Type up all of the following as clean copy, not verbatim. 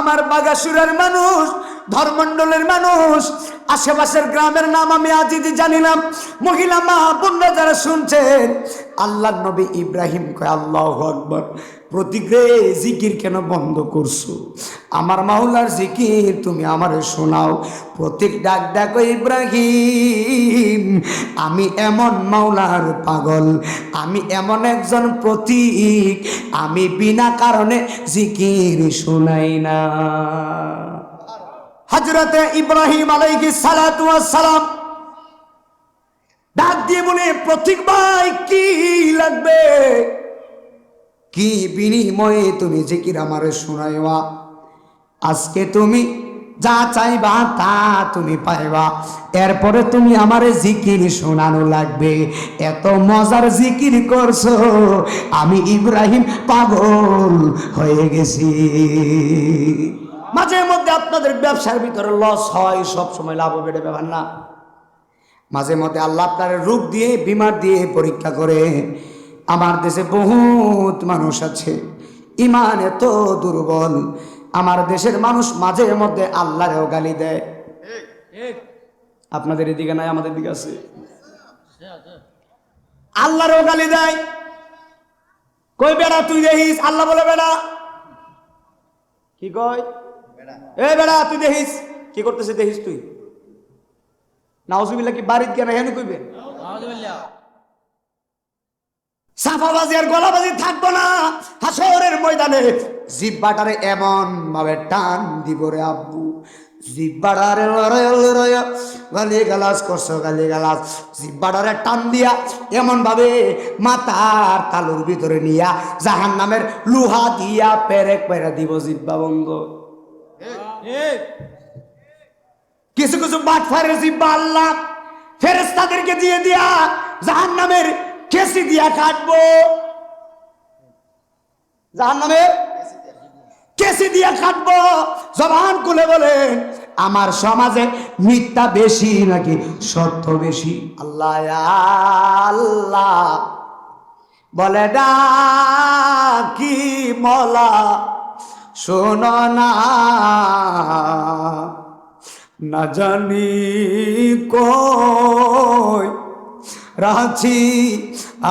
আমার বাগাসুরের মানুষ, ধর্মমণ্ডলের মানুষ, আশেপাশের গ্রামের নাম আমি আজই জানি না। মহিলা মা বোনরা যারা শুনছেন, আল্লাহর নবী ইব্রাহিম কয় আল্লাহু আকবার, প্রতিগ্রে জিকির কেন বন্ধ করছো? আমার মাওলার জিকির তুমি আমারে শোনাও। প্রতীক ডাক ডাক ইব্রাহিম, আমি এমন মাওলার পাগল, আমি এমন একজন প্রতীক, আমি বিনা কারণে জিকির শোনাই না। হযরতে ইব্রাহিম আলাইহিস সালাতু ওয়াস সালাম ডাক দিয়ে বলে, প্রতীক ভাই কি লাগবে? কি বিনিময়ে তুমি জিকির আমারে শোনাইবা? আজকে তুমি যা চাইবা তা তুমি পাইবা, এরপরে তুমি আমারে জিকির শোনানো লাগবে। এত মজার জিকির করছো, আমি ইব্রাহিম পাগল হয়ে গেছি। মাঝে মধ্যে আপনাদের ব্যবসার ভিতরে লস হয়, সব সময় লাভ বেড়ে ব্যাপার না। মাঝে মধ্যে আল্লাহ আপনার রোগ দিয়ে, বিমার দিয়ে পরীক্ষা করে। আমার দেশে বহুত মানুষ আছে ইমান এত দুর্বল, আমার দেশের মানুষ মাঝে মধ্যে আল্লাহরেও গালি দেয়। আপনাদের এদিকে নাই, আমাদের দিকে আছে। আল্লাহরেও গালি দেয়, কই বেড়া তুই দেখিস, আল্লাহ বলে বেড়া কি কয়, এ বেড়া তুই দেখিস কি করতেছে, দেখিস তুই। নাউজুবিল্লাহ কি বাড়িতে কেন হেন কইবে? সাফাবাজি আর গলাবাজি থাকবো না হাসরের ময়দানে। জিব্বাটারে এমন ভাবে টান দিব রে আব্বু, জিব্বাটারে গালি গালাজ করছো, গালি গালাজ, জিব্বাটারে টান দিয়া এমন ভাবে মাথার তালুর ভিতরে নিয়া জাহান্নামের লোহা দিয়া পেরেক পেরে দিব, জিব্বা বন্ধ। কিছু কিছু বাটফারের জিব্বা আল্লাহ ফেরেশতাদেরকে দিয়ে দিয়া জাহান্নামের কেসি দিয়া কাটবো, জাহান্নামের কেসি দিয়া কাটবো। জবান খুলে বলেন, আমার সমাজে মিথ্যা বেশি নাকি সত্য বেশি? আল্লাহ আল্লাহ বলে ডাকি মলা শোনো না, না জানি কই রাছি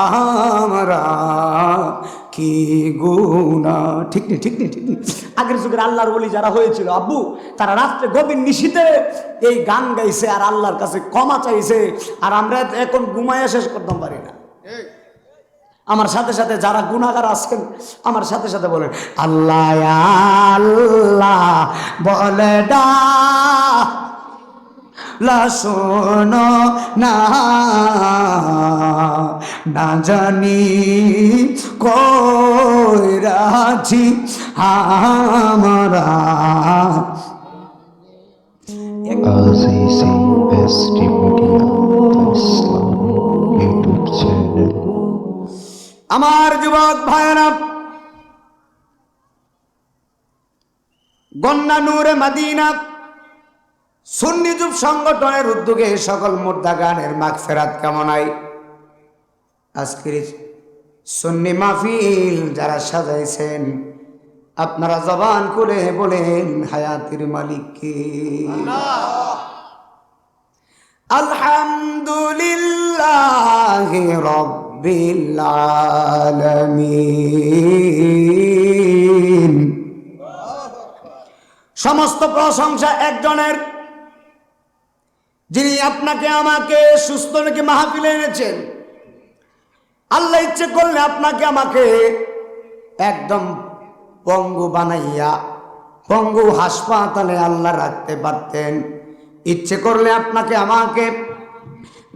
আমরা কি গুনা। ঠিক নেই, ঠিক নেই, ঠিক নেই। আগের যুগের আল্লাহর ওলি যারা হয়েছিল আব্বু, তারা রাত্রে গভীর নিশীথে এই গান গাইছে আর আল্লাহর কাছে ক্ষমা চাইছে, আর আমরা এখন ঘুমাইয়া শেষ করতে পারি না। আমার সাথে সাথে যারা গুনাহগার আছেন আমার সাথে সাথে বলেন আল্লাহ আল্লাহ বলে ডা লা শোনো না, না জানি কই রাছি আমরা। Azizi ST media Islamic YouTube channel. আমার যুবক ভাইয়েরা, গন্না নূরে মাদিনা সুন্নি যুব সংগঠনের উদ্যোগে সকল মুর্দা গানের মাগফিরাত কামনায় আজকের সুন্নি মাহফিল যারা সাজাইছেন, আপনারা জবান খুলে বলেন হায়াতের মালিক কে? আলহামদুলিল্লাহি রাব্বিল আলামিন। সমস্ত প্রশংসা একজনের, যিনি আপনাকে আমাকে সুস্থ রেখে মাহফিলে এনেছেন। আল্লাহ ইচ্ছে করলে আপনাকে আমাকে একদম পঙ্গু বানাইয়া পঙ্গু হাসপাতালে আল্লাহ রাখতে পারতেন। ইচ্ছে করলে আপনাকে আমাকে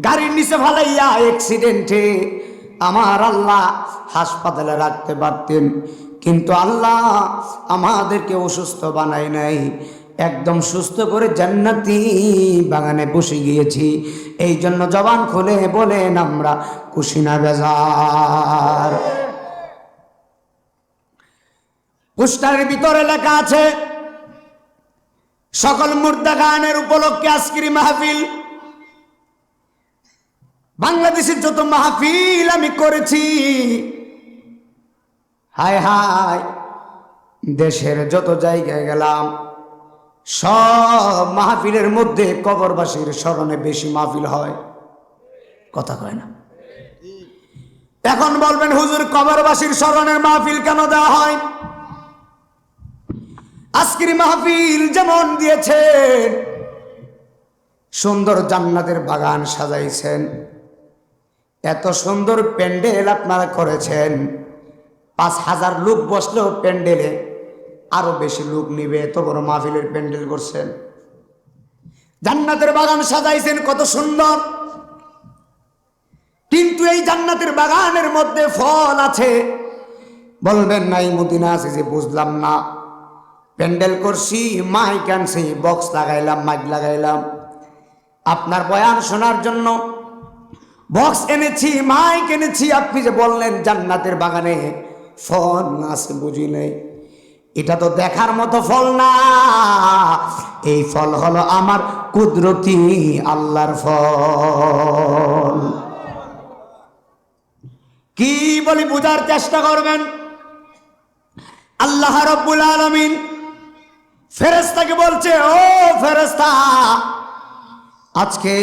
গাড়ির নিচে ফালাইয়া অ্যাক্সিডেন্টে আমার আল্লাহ হাসপাতালে রাখতে পারতেন, কিন্তু আল্লাহ আমাদেরকে অসুস্থ বানাই নাই, একদম সুস্থ করে জান্নাতি বাগানে বসে গিয়েছি। এই জন্য জবান খুলে বলেন আমরা খুশি না বেজার? পোস্টারের ভিতরে লেখা আছে সকল মুর্দা গানের উপলক্ষে আজকের মাহফিল। বাংলাদেশের যত মাহফিল আমি করেছি, হায় হায় দেশের যত জায়গায় গেলাম সব মাহফিলের মধ্যে কবরবাসীর স্মরণে বেশি মাহফিল হয়, কথা কয় না। এখন বলবেন হুজুর কবরবাসীর স্মরণের মাহফিল কেন দেওয়া হয়? আজকের মাহফিল যেমন দিয়েছেন, সুন্দর জান্নাতের বাগান সাজাইছেন, এত সুন্দর প্যান্ডেল আপনারা করেছেন, 5,000 লোক বসলেও প্যান্ডেলে আরো বেশি লোক নিবে, এত বড় মাহফিলের প্যান্ডেল করছেন। জান্নাতের বাগান সাজাইছেন কত সুন্দর, কিন্তু এই জান্নাতের বাগানের মধ্যে ফল আছে। বলবেন নাই মদিনা আছে যে বুঝলাম না, প্যান্ডেল করছি, মাইক আনছি, বক্স লাগাইলাম, মাইক লাগাইলাম, আপনার বয়ান শোনার জন্য বক্স এনেছি, মাইক এনেছি, আপনি যে বললেন জান্নাতের বাগানে ফল আছে বুঝি নেই, এটা তো দেখার মতো ফল না, এই ফল হলো আমার কুদরতি আল্লাহর ফল। কি বলি বুঝার চেষ্টা করবেন। আল্লাহ রাব্বুল আলামিন ফেরেশতাকে বলছে, ও ফেরেশতা, আজকে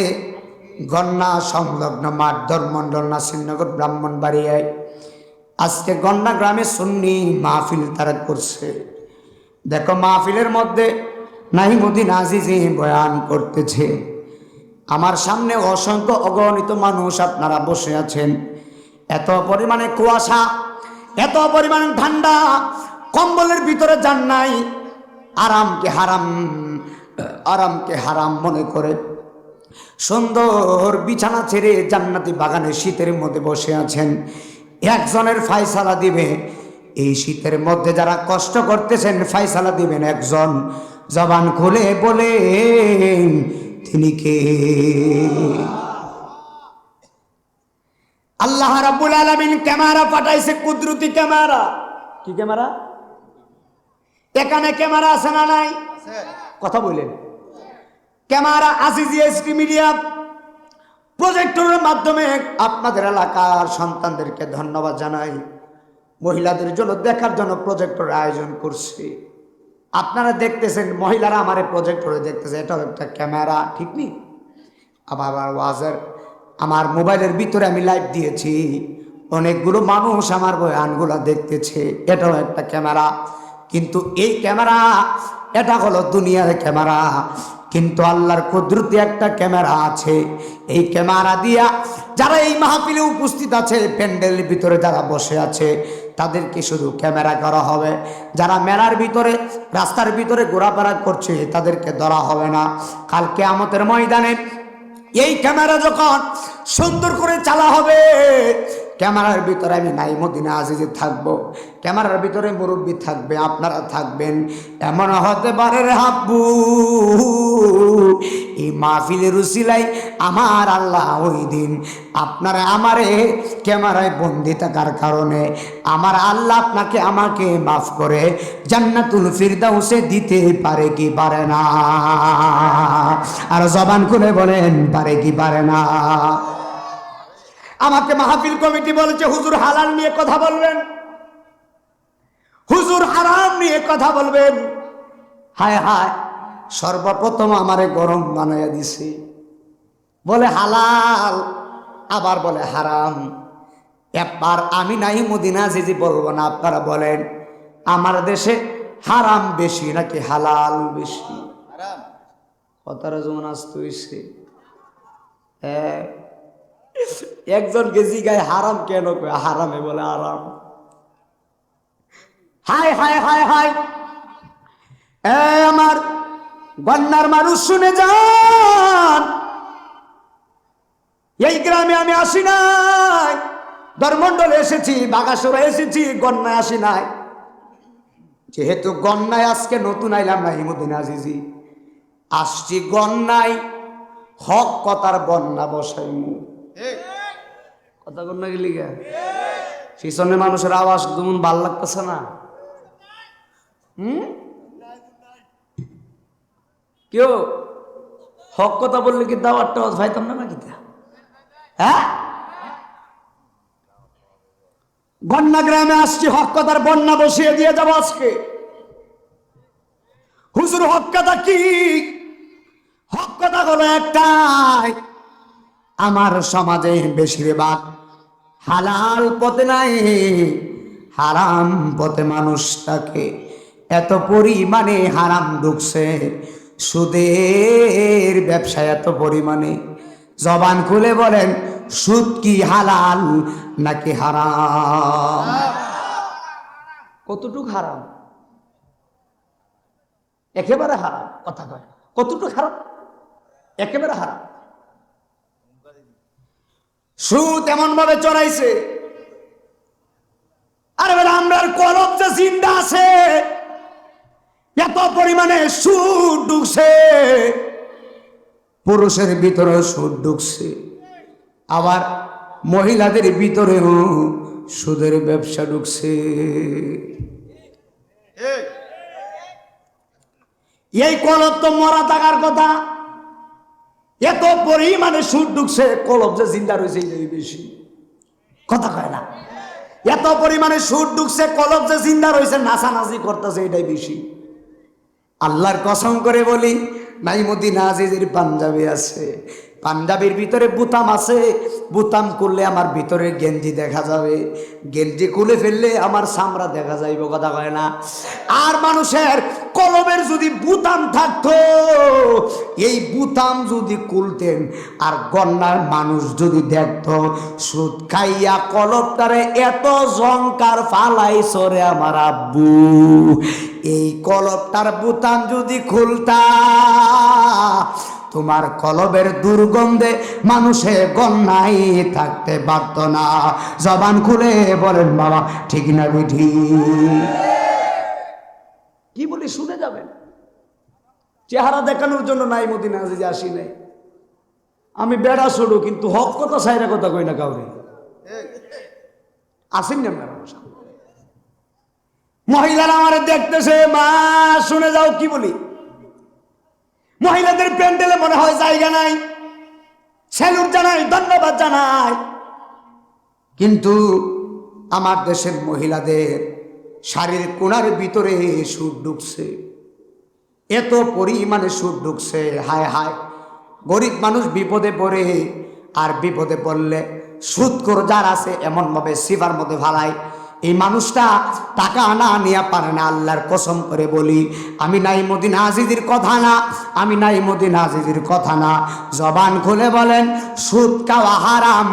গন্না সংলগ্ন মাঠ ধর্মমন্ডল নাসিরনগর ব্রাহ্মণবাড়িয়ায় আজকে গন্না গ্রামে সুন্নি মাহফিল তারা করছে। দেখো মাহফিলের মধ্যে নাহিমুদ্দিন আজিজি বয়ান করতেছে, আমার সামনে অসংখ্য অগণিত মানুষ আপনারা বসে আছেন, এত পরিমাণে কুয়াশা, এত পরিমাণে ঠান্ডা, কম্বলের ভিতরে যান নাই, আরামকে হারাম মনে করে সুন্দর বিছানা ছেড়ে জান্নাতি বাগানে শীতের মধ্যে বসে আছেন। একজনের ফায়সালা দিবে, এই শীতের মধ্যে যারা কষ্ট করতেছেন ফায়সালা দিবেন একজন। জবান খুলে বলে তিনি কে? আল্লাহ রাব্বুল আলামিন ক্যামেরা পাঠাইছে, কুদরতি ক্যামেরা। কি ক্যামেরা? এখানে ক্যামেরা আছে না নাই? কথা বলেন। ক্যামেরা আজিজি এসটি মিডিয়া প্রজেক্টরের মাধ্যমে আপনাদের এলাকার সন্তানদেরকে ধন্যবাদ জানাই, মহিলাদের জন্য দেখার জন্য প্রজেক্টরের আয়োজন করছে। আপনারা দেখতেছেন, মহিলারা আমার প্রজেক্টরে দেখতেছে, এটাও একটা ক্যামেরা, ঠিক নেই? আবার ওয়াজের আমার মোবাইলের ভিতরে আমি লাইভ দিয়েছি, অনেকগুলো মানুষ আমার বয়ানগুলো দেখতেছে, এটাও একটা ক্যামেরা। কিন্তু এই ক্যামেরা, এটা হলো দুনিয়ার ক্যামেরা, কিন্তু আল্লাহর কুদরতি একটা ক্যামেরা আছে। এই ক্যামেরা দিয়া যারা এই মাহফিলে উপস্থিত আছে, প্যান্ডেলের ভিতরে যারা বসে আছে, তাদেরকে শুধু ক্যামেরা করা হবে। যারা মেলার ভিতরে, রাস্তার ভিতরে ঘোরাফেরা করছে, তাদেরকে ধরা হবে না। কাল কিয়ামতের ময়দানে এই ক্যামেরা যখন সুন্দর করে চালা হবে, ক্যামেরার ভিতরে আমি নাইমুদ্দিন আজিজি থাকবো, ক্যামেরার ভিতরে মুরব্বী থাকবে, আপনারা থাকবেন। এমন হতে পারে রে হাব্বু, এই মাহফিলের উসিলাই আমার আল্লাহ ওই দিন আপনারা আমারে ক্যামেরায় বন্দি থাকার কারণে আমার আল্লাহ আপনাকে আমাকে মাফ করে জান্নাতুল ফিরদাউসে দিতে পারে কি পারে না? আর জবান খুলে বলেন, পারে কি পারে না? আমাকে মাহফিল কমিটি বলেছে হুজুর হালাল নিয়ে কথা বলবেন, হুজুর হারাম নিয়ে কথা বলবেন। হায় হায়, সর্বপ্রথম আমারে গরম বানাইয়া দিছে, বলে হালাল, আবার বলে হারাম। একবার আমি নাহিমুদ্দিন আজিজি বলবো না, আপনারা বলেন আমার দেশে হারাম বেশি নাকি হালাল বেশি? কথাটা যেমন আসতে হয়েছে, একজন গেছি গায়ে হারাম কেন কয়, হারামে বলে আরাম। হায় হায় হায় হায়, আমার গন্নার মানুষ শুনে যান, এই গ্রামে আমি আসি নাই, ধর্মমন্ডলে এসেছি, বাগাসুরা এসেছি, গন্নায় আসি নাই। যেহেতু গন্নায় আজকে নতুন আইলাম নাহিমুদ্দিন আজিজি, আসছি গন্নায় হক কথার বন্যা বসাইমু। কথা বন্যা গেলি গা পিছনে মানুষের আওয়াজ যেমন ভাল লাগতেছে না? কেউ হক কথা বললে কি দাওয়াত টাওয়াজ ভাইতাম না নাকি? হ্যাঁ, বন্যা গ্রামে আসছি, হক কথার বন্যা বসিয়ে দিয়ে যাবো আজকে। হুজুর হক কথা কি? হক কথা হলো একটাই, আমার সমাজে বেশিরভাগ হালাল পথে নাই, হারাম পথে মানুষটাকে এত পরিমাণে হারাম ঢুকছে, সুদের ব্যবসা এত পরিমাণে। জবান খুলে বলেন, সুদ কি হালাল নাকি হারাম? কতটুক হারাম? একেবারে হারাম। কথা কয় কতটুক হারাম? একেবারে হারাম। সুদ এমন ভাবে চড়াইছে, আরে বেলা আমরার কলব যে জিন্দা আছে, এত পরিমাণে সুদ ঢুকছে, পুরুষের ভিতরে সুদ ঢুকছে, আবার মহিলাদের ভিতরেও সুদের ব্যবসা ঢুকছে। এই কলব তো মরা থাকার কথা, এত পরিমাণে সুদ ঢুকছে, কলব যে জিন্দা রয়েছে এই বেশি। কথা কয় না? এত পরিমাণে সুদ ঢুকছে, কলব যে জিন্দা রয়েছে, নাচানাচি করতেছে এটাই বেশি। আল্লাহর কসম করে বলি, নাইমুদ্দিন আজিজের পাঞ্জাবি আছে, পাঞ্জাবির ভিতরে বুতাম আছে, বুতাম করলে আমার ভিতরে গেঞ্জি দেখা যাবে, গেঞ্জি খুলে ফেললে আমার চামড়া দেখা যাইব। কথা কয় না? আর মানুষের কলবের যদি বুতাম থাকতো, এই বুতাম যদি খুলতেন আর গন্নার মানুষ যদি দেখতো, সুদ খাইয়া কলবটারে এত জংকার ফালাই সরে আমার আব্বু, এই কলবটার বুতাম যদি খুলতা, তোমার কলবের দুর্গন্ধে মানুষে গন্নাই থাকতে পারত না। জবান খুলে বলেন বাবা, ঠিক না বিধি? কি বলি শুনে যাবেন। চেহারা দেখানোর জন্য নাইমুদ্দিন আজিজ আসি নাই, আমি বেড়া ছোড়ো, কিন্তু হক কথা সাইরা কথা কই না কাউরে। আসেন না ম্যাডাম, মহিলারা আমার দেখতেছে, মা শুনে যাও কি বলি। মহিলাদের প্যান্ডেলে মনে হয় জায়গা নাই, স্যালুট জানাই, ধন্যবাদ জানাই, কিন্তু আমার দেশের মহিলাদের শাড়ির কোণার ভিতরে সুদ ঢুকছে, এত পরিমাণে সুদ ঢুকছে। হায় হায়, গরিব মানুষ বিপদে পড়ে, আর বিপদে পড়লে সুদখোর যার আছে এমনভাবে সিফার মধ্যে ফালায়, এই মানুষটা টাকা আনা নিয়ে পারে না। আল্লাহর কসম করে বলি, আমি নাইমুদ্দিন আজিজের কথা না, আমি নাইমুদ্দিন আজিজের কথা না। জবান খুলে বলেন, সুদ খাওয়া হারাম।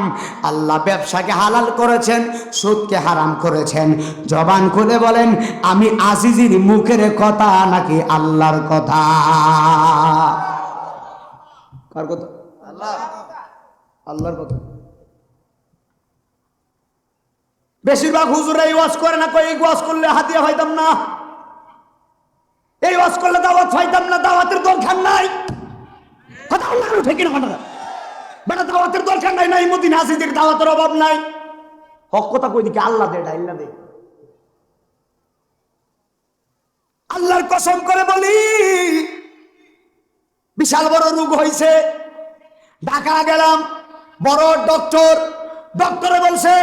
আল্লাহ ব্যবসাকে হালাল করেছেন, সুদকে হারাম করেছেন। জবান খুলে বলেন, আমি আজিজের মুখের কথা নাকি আল্লাহর কথা? কার কথা? আল্লাহ, আল্লাহর কথা। বেশিরভাগ হুজুরা এই ওয়াজ করে না, কই এই ওয়াজ করলে হাদিয়া পাইতাম না, এই ওয়াজ করলে দাওয়াত পাইতাম না, দাওয়াতের দরকার নাই। কথা বললাম ঠিক না? বেটা দাওয়াতের দরকার নাই, নাইমুদ্দিন আজিজের দাওয়াতের অভাব নাই। হক কথা কই দিকে আল্লাহ দে, ডাইল্লা দে। আল্লাহর কসম করে বলি, বিশাল বড় রোগ হয়েছে, ঢাকা গেলাম, বড় ডক্টর, ডক্টরে বলছে,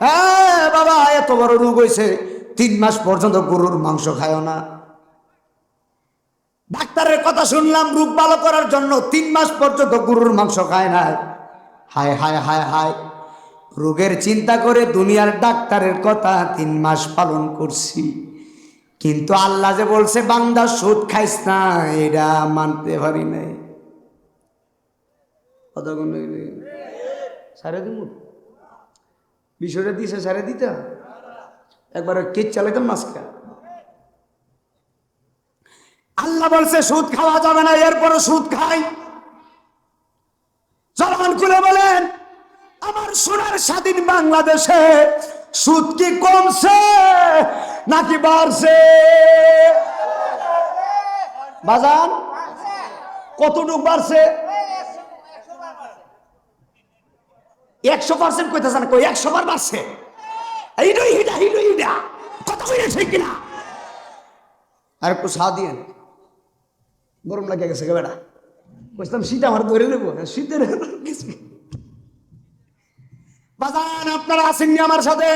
হ্যাঁ বাবা এত বড় রোগ হয়েছে, 3 মাস পর্যন্ত গরুর মাংস খায় না। ডাক্তারের কথা শুনলাম, রোগ ভালো করার জন্য 3 মাস পর্যন্ত গরুর মাংস খায় না। হায় হায় হায় হায়, রোগের চিন্তা করে দুনিয়ার ডাক্তারের কথা 3 মাস পালন করছি, কিন্তু আল্লাহ যে বলছে বান্দা সুদ খাইস না, এটা মানতে পারি নাই। সারে দিব বিষয়টা দিছে, সারে দিতে একবার কেক চালাইতাম মাস্কা। আল্লাহ বলছে সুদ খাওয়া যাবে না, এরপরও সুদ খাই। জবান খুলে বলেন, আমার সোনার স্বাধীন বাংলাদেশে সুদ কি কমছে নাকি বাড়ছে? বাজান কতটুক বাড়ছে? 100% কইতেছে না, কই 100 বার বাড়ছে। এইটাই হিডা হিডা হিডা কথা কইলে ঠিক কিনা? আর একটু সা দিয়েন, গরম লাগে গেছে বেটা। বুঝলাম শীত আমার ধরে নেবো, শীতের কিছু। বাজান আপনারা আসেননি আমার সাথে?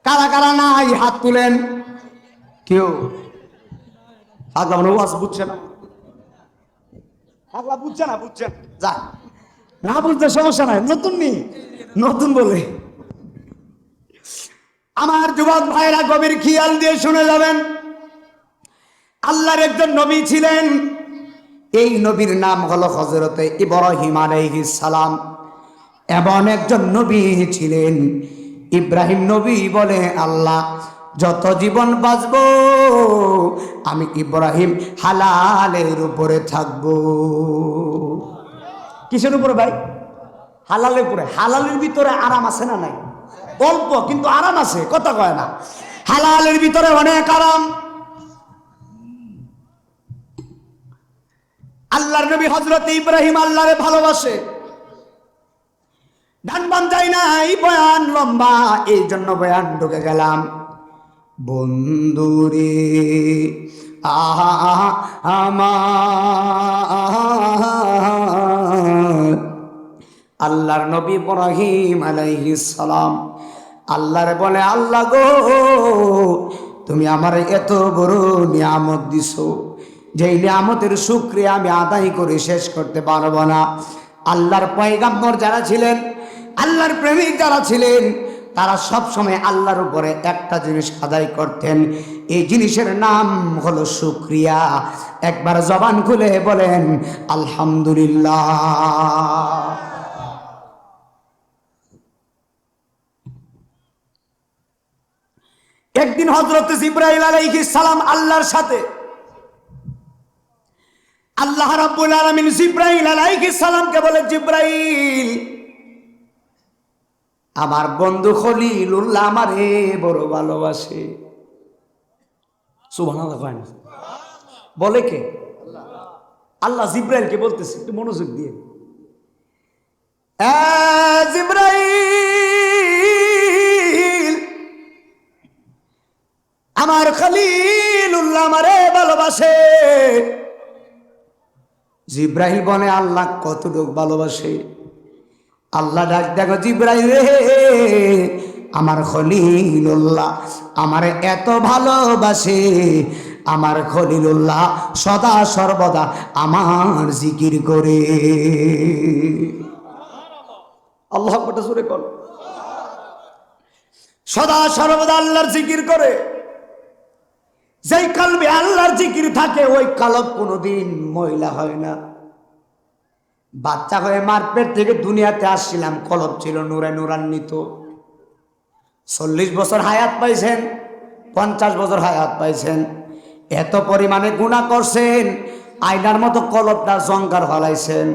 কারা কারা নাই হাত তুলেন। কেউ পাগলা মানে ওয়াজ বুঝছে না, পাগলা বুঝছে না, বুঝছেন যা না বুঝতে সমস্যা নাই, নতুন নি নতুন বলে। আমার যুবক ভাইরা গভীর খেয়াল দিয়ে শুনে যাবেন, আল্লাহর একজন নবী ছিলেন, এই নবীর নাম হলো হযরতে ইব্রাহিম আলাইহিস সালাম। এমন একজন নবী ছিলেন, ইব্রাহিম নবী বলে, আল্লাহ যত জীবন বাঁচব আমি ইব্রাহিম হালালের উপরে থাকব। কিসের উপরে ভাই? হালালের উপরে। হালালের ভিতরে আরাম আছে না নাই? অল্প কিন্তু আরাম আছে, কথা কয় না। হালালের ভিতরে অনেক আরাম। আল্লাহর নবী হযরত ইব্রাহিম আল্লাহরে ভালোবাসে। ডান বাম যায় না, এই বয়ান লম্বা, এই জন্য বয়ান ঢুকে গেলাম। বন্ধুরে আহা আমার আল্লাহর নবী ইব্রাহিম আলাইহিস সালাম আল্লাহরে বলে, আল্লাহ গো তুমি আমার এত বড় নিয়ামত দিছো, যেই নিয়ামতের শুকরিয়া আমি আদায় করে শেষ করতে পারবো না। আল্লাহর পয়গম্বর যারা ছিলেন, আল্লাহর প্রেমিক যারা ছিলেন, তারা সব সময় আল্লাহর উপরে একটা জিনিস আদায় করতেন, এই জিনিসের নাম হলো শুকরিয়া। একবার জবান খুলে বলেন আলহামদুলিল্লাহ। একদিন হযরত জিবরাইল আলাইহিস সালাম আল্লাহর সাথে, আল্লাহ রাব্বুল আলামিন জিবরাইল আলাইহিস সালামকে বলে, জিবরাইল আমার বন্ধু খলিলুল্লাহ আমারে বড় ভালোবাসে। সুবহানাল্লাহ। বলে কে? আল্লাহ জিবরাইলকে বলতেছে, একটু মনোযোগ দিয়ে। জিবরাইল আমার খলিলুল্লাহ আমারে ভালোবাসে। জিবরাইল বলে, আল্লাহ কতটুকু ভালোবাসে? আল্লাহ ডাক, দেখো জিবরাইল রে, আমার খলিলুল্লাহ আমারে এত ভালোবাসে, আমার খলিলুল্লাহ সদা সর্বদা আমার জিকির করে। আল্লাহ আকবার জোরে বল। সদা সর্বদা আল্লাহর জিকির করে। যেই কলবে আল্লাহর জিকির থাকে, ওই কলব কোনোদিন ময়লা হয় না। বাচ্চা হয়ে মার পেট থেকে দুনিয়াতে আসছিলাম, কলব ছিল নূরে নূরান্বিত। 40 বছর হায়াত পাইছেন, 50 বছর হায়াত পাইছেন, এত পরিমাণে গুনাহ করছেন, আয়নার মতো কলবটা জঙ্কার ফলাইছেন।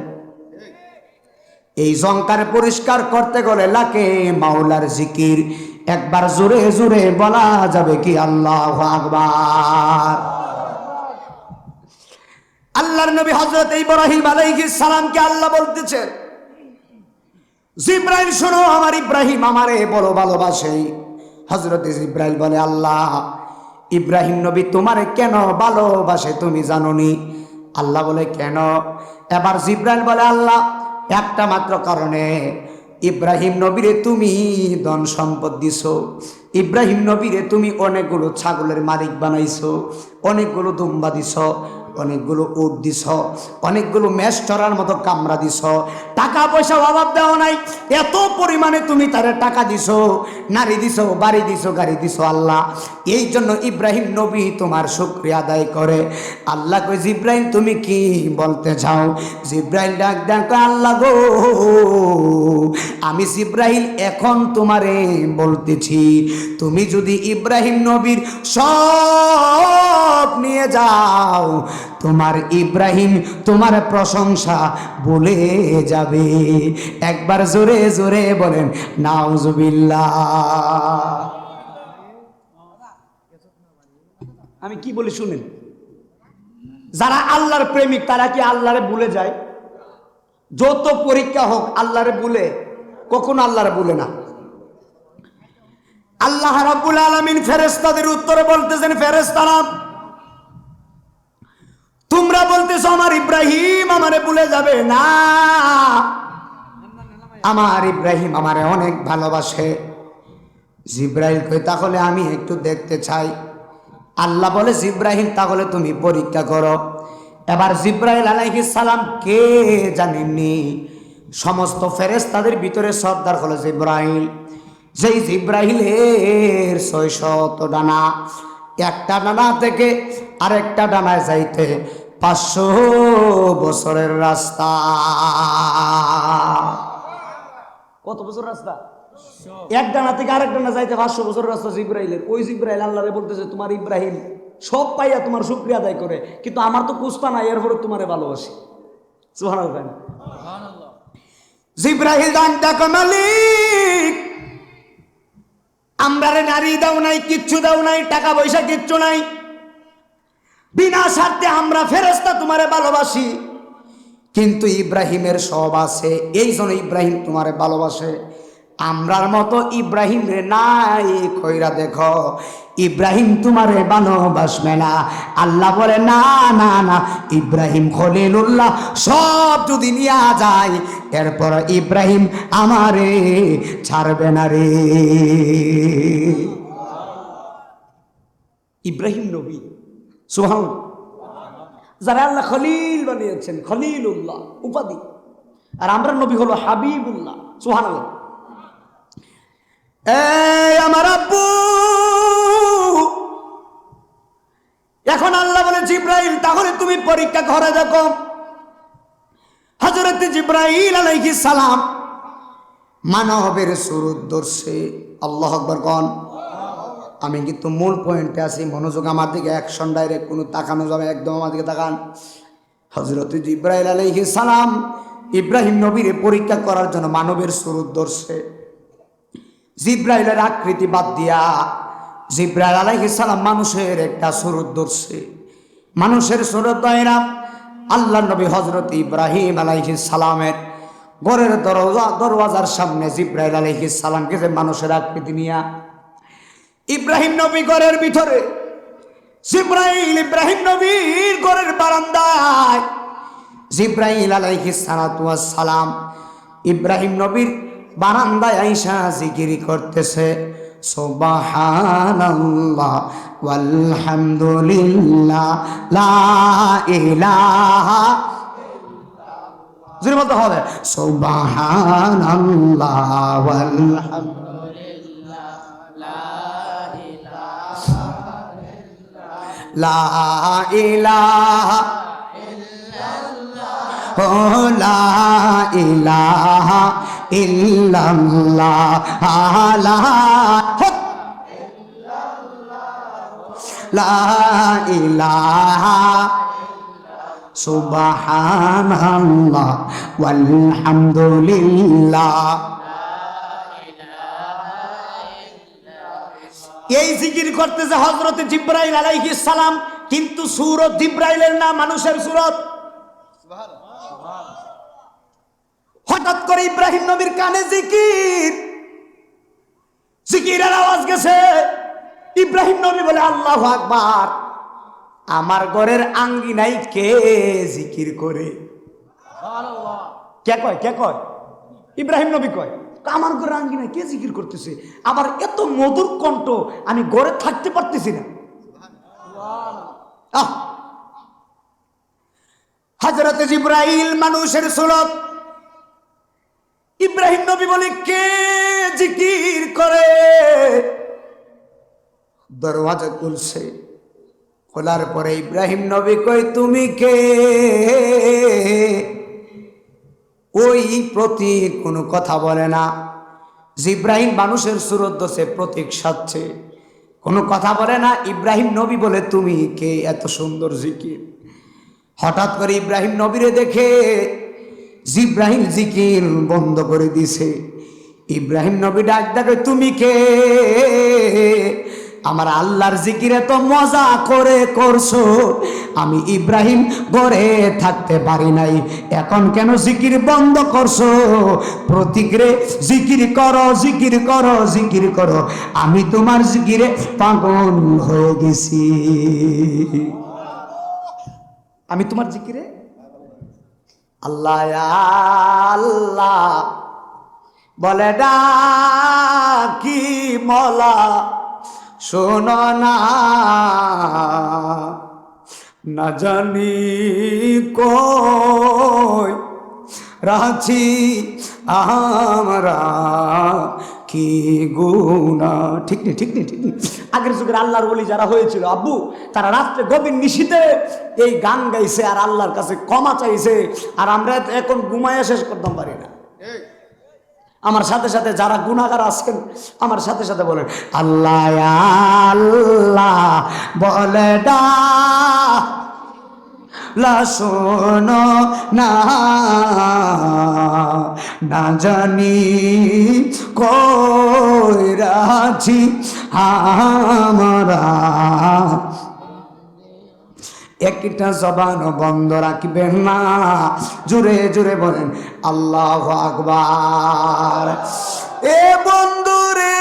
এই জঙ্কার পরিষ্কার করতে গেলে লাগে মাওলার জিকির। একবার জোরে জোরে বলা যাবে কি আল্লাহু আকবার। আল্লাহর নবী হযরত ইব্রাহিম আলাইহিস সালামকে আল্লাহ বলতেছেন, জিবরাইল শোনো, আমার ইব্রাহিম আমারে বড় ভালোবাসে। হযরত জিবরাইল বলে, আল্লাহ ইব্রাহিম নবী তোমারে কেন ভালোবাসে তুমি জানোনি? আল্লাহ বলে, কেন? এবার জিবরাইল বলে, আল্লাহ একটা মাত্র কারণে, ইব্রাহিম নবীরে তুমি ধন সম্পদ দিছো, ইব্রাহিম নবীরে তুমি অনেকগুলো ছাগলের মালিক বানাইছো, অনেকগুলো দুম্বা দিছো, অনেকগুলো উট দিছ, অনেকগুলো মেষ চড়ার মতো কামরা দিছ, টাকা পয়সা অভাব দেওয়া নাই, এত পরিমাণে তুমি তারে টাকা দিছো, নারী দিছো, বাড়ি দিছো, গাড়ি দিছো। আল্লাহ এই জন্য ইব্রাহিম নবী তোমার শুকরিয়া আদায় করে। আল্লাহ কই, জিব্রাইল তুমি কি বলতে চাও? জিব্রাইল ডাক ডাক, আল্লাহ গো আমি জিব্রাইল এখন তোমারে বলতেছি, তুমি যদি ইব্রাহিম নবীর সব নিয়ে যাও, তোমার ইব্রাহিম তোমার প্রশংসা বলে যাবে। একবার জোরে জোরে বলেন নাউজুবিল্লাহ। আমি কি বলি শুনেন, যারা আল্লাহর প্রেমিক তারা কি আল্লাহরে ভুলে যায়? যত পরীক্ষা হোক আল্লাহরে ভুলে? কখনো আল্লাহরে ভুলে না। আল্লাহ রাব্বুল আলামিন ফেরেশতাদের উত্তরে বলতেছেন, ফেরেশতারা তোমরা বলতেছো আমার ইব্রাহিম আমারে ভুলে যাবে না, আমার ইব্রাহিম আমারে অনেক ভালোবাসে। জিব্রাইল কই, তাহলে আমি একটু দেখতে চাই। আল্লাহ বলে জিব্রাহিল তাহলে তুমি পরীক্ষা করো। এবার জিব্রাইল আলাইহিস সালাম কে জানেননি, সমস্ত ফেরেশতাদের ভিতরে সর্দার হলো জিব্রাইল। যেই জিব্রাইলের 600 ডানা, একটা ডানা থেকে আরেকটা ডানায় যাইতে 500 বছরের রাস্তা। কত বছর রাস্তা? এক ডানা থেকে আরেক ডানা যাইতে 500 বছর রাস্তা জিব্রাইলের। ওই জিব্রাইল আল্লাহরে বলতেছে তোমার ইব্রাহিম সব পাইয়া তোমার শুকরিয়া আদায় করে, কিন্তু আমার তো কুস্তা নাই, এরপরে তোমারে ভালোবাসি। সুবহানাল্লাহ। জিব্রাইল দান ডাকো মালিক, আমরারে নারী দাও নাই, কিচ্ছু দাও নাই, টাকা পয়সা কিচ্ছু নাই, বিনা স্বার্থে আমরা ফেরেশতা তোমারে ভালোবাসি, কিন্তু ইব্রাহিমের সব আছে, এই জন্য ইব্রাহিম তোমারে ভালোবাসে। আমরার মতো ইব্রাহিম রে নাই কইরা দেখো, ইব্রাহিম তোমারে ভালোবাসবে না। আল্লাহ বলে না না না, ইব্রাহিম খলিলুল্লাহ সব যদি নিয়া যায়, এরপর ইব্রাহিম আমারে ছাড়বে না রে। ইব্রাহিম নবী, সুবহানাল্লাহ, যারা আল্লাহ খলিল বানিয়েছেন, খলিলুল্লাহ উপাধি, আর আমরা নবী হলো হাবিবুল্লাহ। সুবহানাল্লাহ। এই আমার আব্বু, এখন আল্লাহ বলে জিব্রাইল তাহলে তুমি পরীক্ষা করে দেখো। হযরত জিব্রাইল আলাইহিস সালাম মানবের সুরত ধরছে। আল্লাহু আকবার কোন। আমি কিন্তু মূল পয়েন্টে আছি, মনোযোগ আমার দিকে, অ্যাকশন ডাইরেক্ট কোনো তাকানো যাবে, একদম আমার দিকে তাকান। হযরত জিব্রাইল আলাইহিস সালাম ইব্রাহিম নবীরে পরীক্ষা করার জন্য মানবের সুরত ধরছে। জিব্রাইলের আকৃতি বাদ দিয়া জিব্রাইল আলাইহিস সালাম মানুষের একটা সুরত ধরছে। মানুষের সুরত ধরা আল্লাহ নবী হযরত ইব্রাহিম আলাইহিস সালামের ঘরের দরওয়াজার সামনে জিব্রাইল আলাইহিস সালামকে যে মানুষের আকৃতি নিয়া ইব্রাহিম নবী ঘরের ভিতরে, জিব্রাইল ইব্রাহিম নবীর ঘরের বারান্দায়, জিব্রাইল আলাইহিস সালাতু ওয়াস সালাম ইব্রাহিম নবীর বারান্দায় আইসা জিকির করতেছে, সুবহানাল্লাহ ওয়ালহামদুলিল্লাহ লা ইলাহা ইল্লাল্লাহ। জোরে বলতে হবে, সুবহানাল্লাহ ওয়ালহামদুলিল্লাহ লা ইলাহা ইল্লাল্লাহ, লা ইলাহা ইল্লাল্লাহ, লা ইলাহা সুবহানাল্লাহ ওয়ালহামদুলিল্লাহ। এই জিকির করতেছে হযরত জিব্রাইল আলাইহিস সালাম, কিন্তু সূরত জিব্রাইলের না, মানুষের সূরত। হঠাৎ করে ইব্রাহিম নবীর কানে জিকির, জিকিরের আওয়াজ গেছে। ইব্রাহিম নবী বলে আল্লাহু আকবার, আমার ঘরের আঙ্গিনায় কে জিকির করে? কে কয়? কে কয়? ইব্রাহিম নবী কয়, আমার ঘরের আঙ্গিনায় কে জিকির করতেছে? আবার এত মধুর কণ্ঠ, আমি ঘরে থাকতে পারতেছি না। হযরত জিব্রাইল মানুষের সুরত, ইব্রাহিম নবী বলে কে জিকির করে? দরওয়াজা খুলছে, খোলার পরে ইব্রাহিম নবী কই তুমি কে? ওই প্রতীক কোনো কথা বলে না। জিব্রাহিম মানুষের সুরত দোষে প্রতীক সাজছে, কোনো কথা বলে না। ইব্রাহিম নবী বলে তুমি কে? এত সুন্দর জিকির। হঠাৎ করে ইব্রাহিম নবীরে দেখে জিব্রাহিম জিকির বন্ধ করে দিছে। ইব্রাহিম নবী ডাক ডাকে, তুমি কে? আমার আল্লাহর জিকিরে তো মজা করে করছো, আমি ইব্রাহিম ঘরে থাকতে পারি নাই, এখন কেন জিকির বন্ধ করছো? প্রতিক্রে জিকির করো, জিকির করো, জিকির করো, আমি তোমার জিকিরে পাগল হয়ে গেছি। আমি তোমার জিকিরে আল্লাহ আল্লাহ বলে ডাকি মলা, শোনো না, না জানি কই রাছি আমরা কি গুনাহ। ঠিক নেই, ঠিক নেই, ঠিক নেই। আগের যুগের আল্লাহর ওলি যারা হয়েছিল আব্বু, তারা রাত্রে গভীর নিশীথে এই গান গাইছে আর আল্লাহর কাছে ক্ষমা চাইছে, আর আমরা এখন ঘুমাইয়া শেষ করতাম পারি না। আমার সাথে সাথে যারা গুনাহগার আছেন আমার সাথে সাথে বলেন আল্লাহ আল্লাহ বলে লা শোনো না, না জানি কই রাছি আমরা। একটা জবান বন্ধ রাখবেন না, জোরে জোরে বলেন আল্লাহু আকবার। এ বন্ধুরে,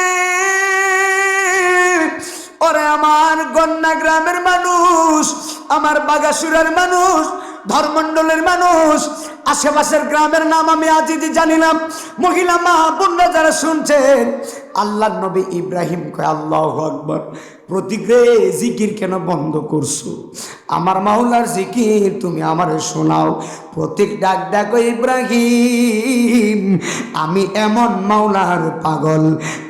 ওরে আমার গন্না গ্রামের মানুষ, আমার বাগাসুরের মানুষ, ধর্মমণ্ডলের মানুষ, আশেপাশের গ্রামের নাম আমি আজই জানিলাম। মহিলা মা বোনরা যারা শুনছেন, আল্লাহর নবী ইব্রাহিম কয় আল্লাহু আকবার, প্রতিক্রে জিকির কেন বন্ধ করছো? আমার মাওলার জিকির তুমি আমারে শোনাও। প্রতীক ডাক ডাকো ইব্রাহিম, আমি এমন মাওলার পাগল,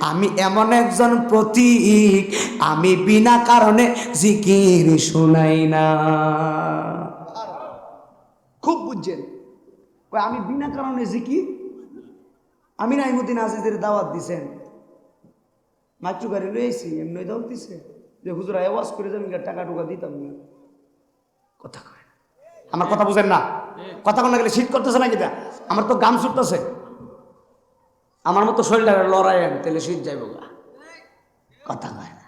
আমি এমন একজন প্রতীক, আমি বিনা কারণে জিকির শোনাই না। খুব বুঝছেন? আমি বিনা কারণে জিকির, আমি নাইমুদ্দিন আজিজের দাওয়াত দিছেন, মাইক্রো গাড়ি লইছি, এমনি দাওয়াত দিছে যে হুজুর আওয়াজ করে যাবেন, টাকা টুকা দিতাম না। কথা কয় না, আমার কথা বুঝেন না? কথা কোন গেলে শীত করতেছে না কিটা? আমার তো গাম ছুটতেছে, আমার মতো শরীরটা লড়াই তাহলে শীত যাইব গা। কথা কয় না।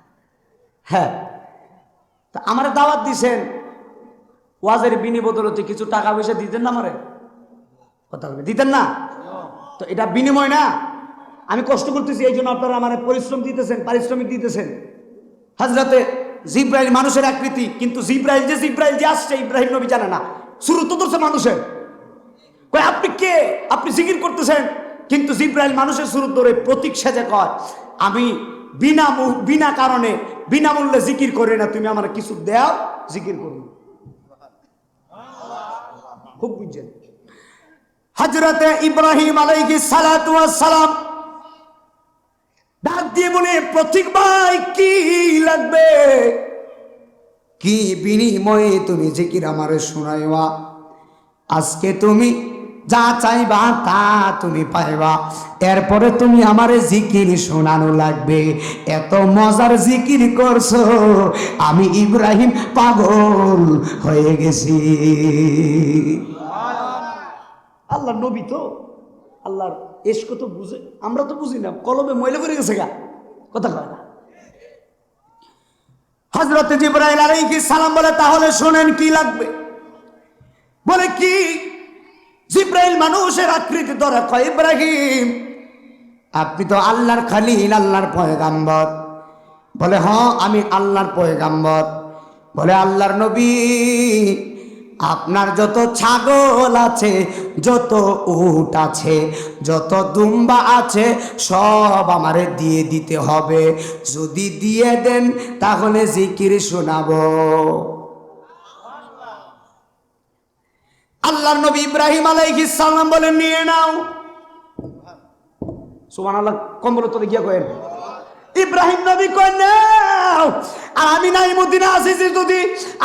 হ্যাঁ, তা আমার দাওয়াত দিছেন, ওয়াজের বিনিবদলতে কিছু টাকা পয়সা দিতেন না আমারে? কথা বলবে দিতেন না? তো এটা বিনিময় না, আমি কষ্ট করতেছি এই জন্য আপনারা আমার পরিশ্রম দিতেছেন, পারিশ্রমিক দিতেছেন। হযরতে জিব্রাইল মানুষের আকৃতি, কিন্তু জিব্রাইল যে আসছে ইব্রাহিম নবী জানে না, শুরু তো ধরছে মানুষের। কয় আপনি কে? আপনি জিকির করতেছেন, কিন্তু জিব্রাইল মানুষের শুরু ধরে প্রতীক সেজে কয় আমি বিনা কারণে বিনামূল্যে জিকির করি না, তুমি আমার কিছু দাও জিকির করুন। খুব বুঝছেন? হযরতে ইব্রাহিম আলাইহিস সালাতু ওয়াস সালাম ডাক দিয়ে বলে প্রতীক ভাই কি লাগবে, কি বিনিময়ে তুমি জিকির আমারে শোনাইবা? আজকে তুমি যা চাইবা তা তুমি পাইবা, এরপরে তুমি আমারে জিকির শোনানো লাগবে। এত মজার জিকির করছো, আমি ইব্রাহিম পাগল হয়ে গেছি। আল্লাহর নবী তো, আল্লাহর এশক তো বুঝে, আমরা তো বুঝি না, কলবে ময়লা করে গেছে গা। কথা কয় না। হযরতে জিবরাইল আলাইহিস সালাম বলে তাহলে শুনেন কি লাগবে। বলে কি? জিবরাইল মানুষের আকৃতি ধরে কয় ইব্রাহিম আপনি তো আল্লাহর খলিল, আল্লাহর পয়গাম্বর। বলে হ্যাঁ আমি আল্লাহর পয়গাম্বর। বলে আল্লাহর নবী আপনার যত ছাগল আছে, যত উট আছে, যত দুম্বা আছে, সব আমারে দিয়ে দিতে হবে। যদি দিয়ে দেন তাহলে জিকির শোনাবো। আল্লাহর নবী ইব্রাহিম আলাইহিস সালাম বলেন নিয়ে নাও। সুবহানাল্লাহ, কম্বল তোলে গিয়া কয়েন ইব্রাহিম নবী কয় নাও। আর আমি নাইমুদ্দিন আজিজি যদি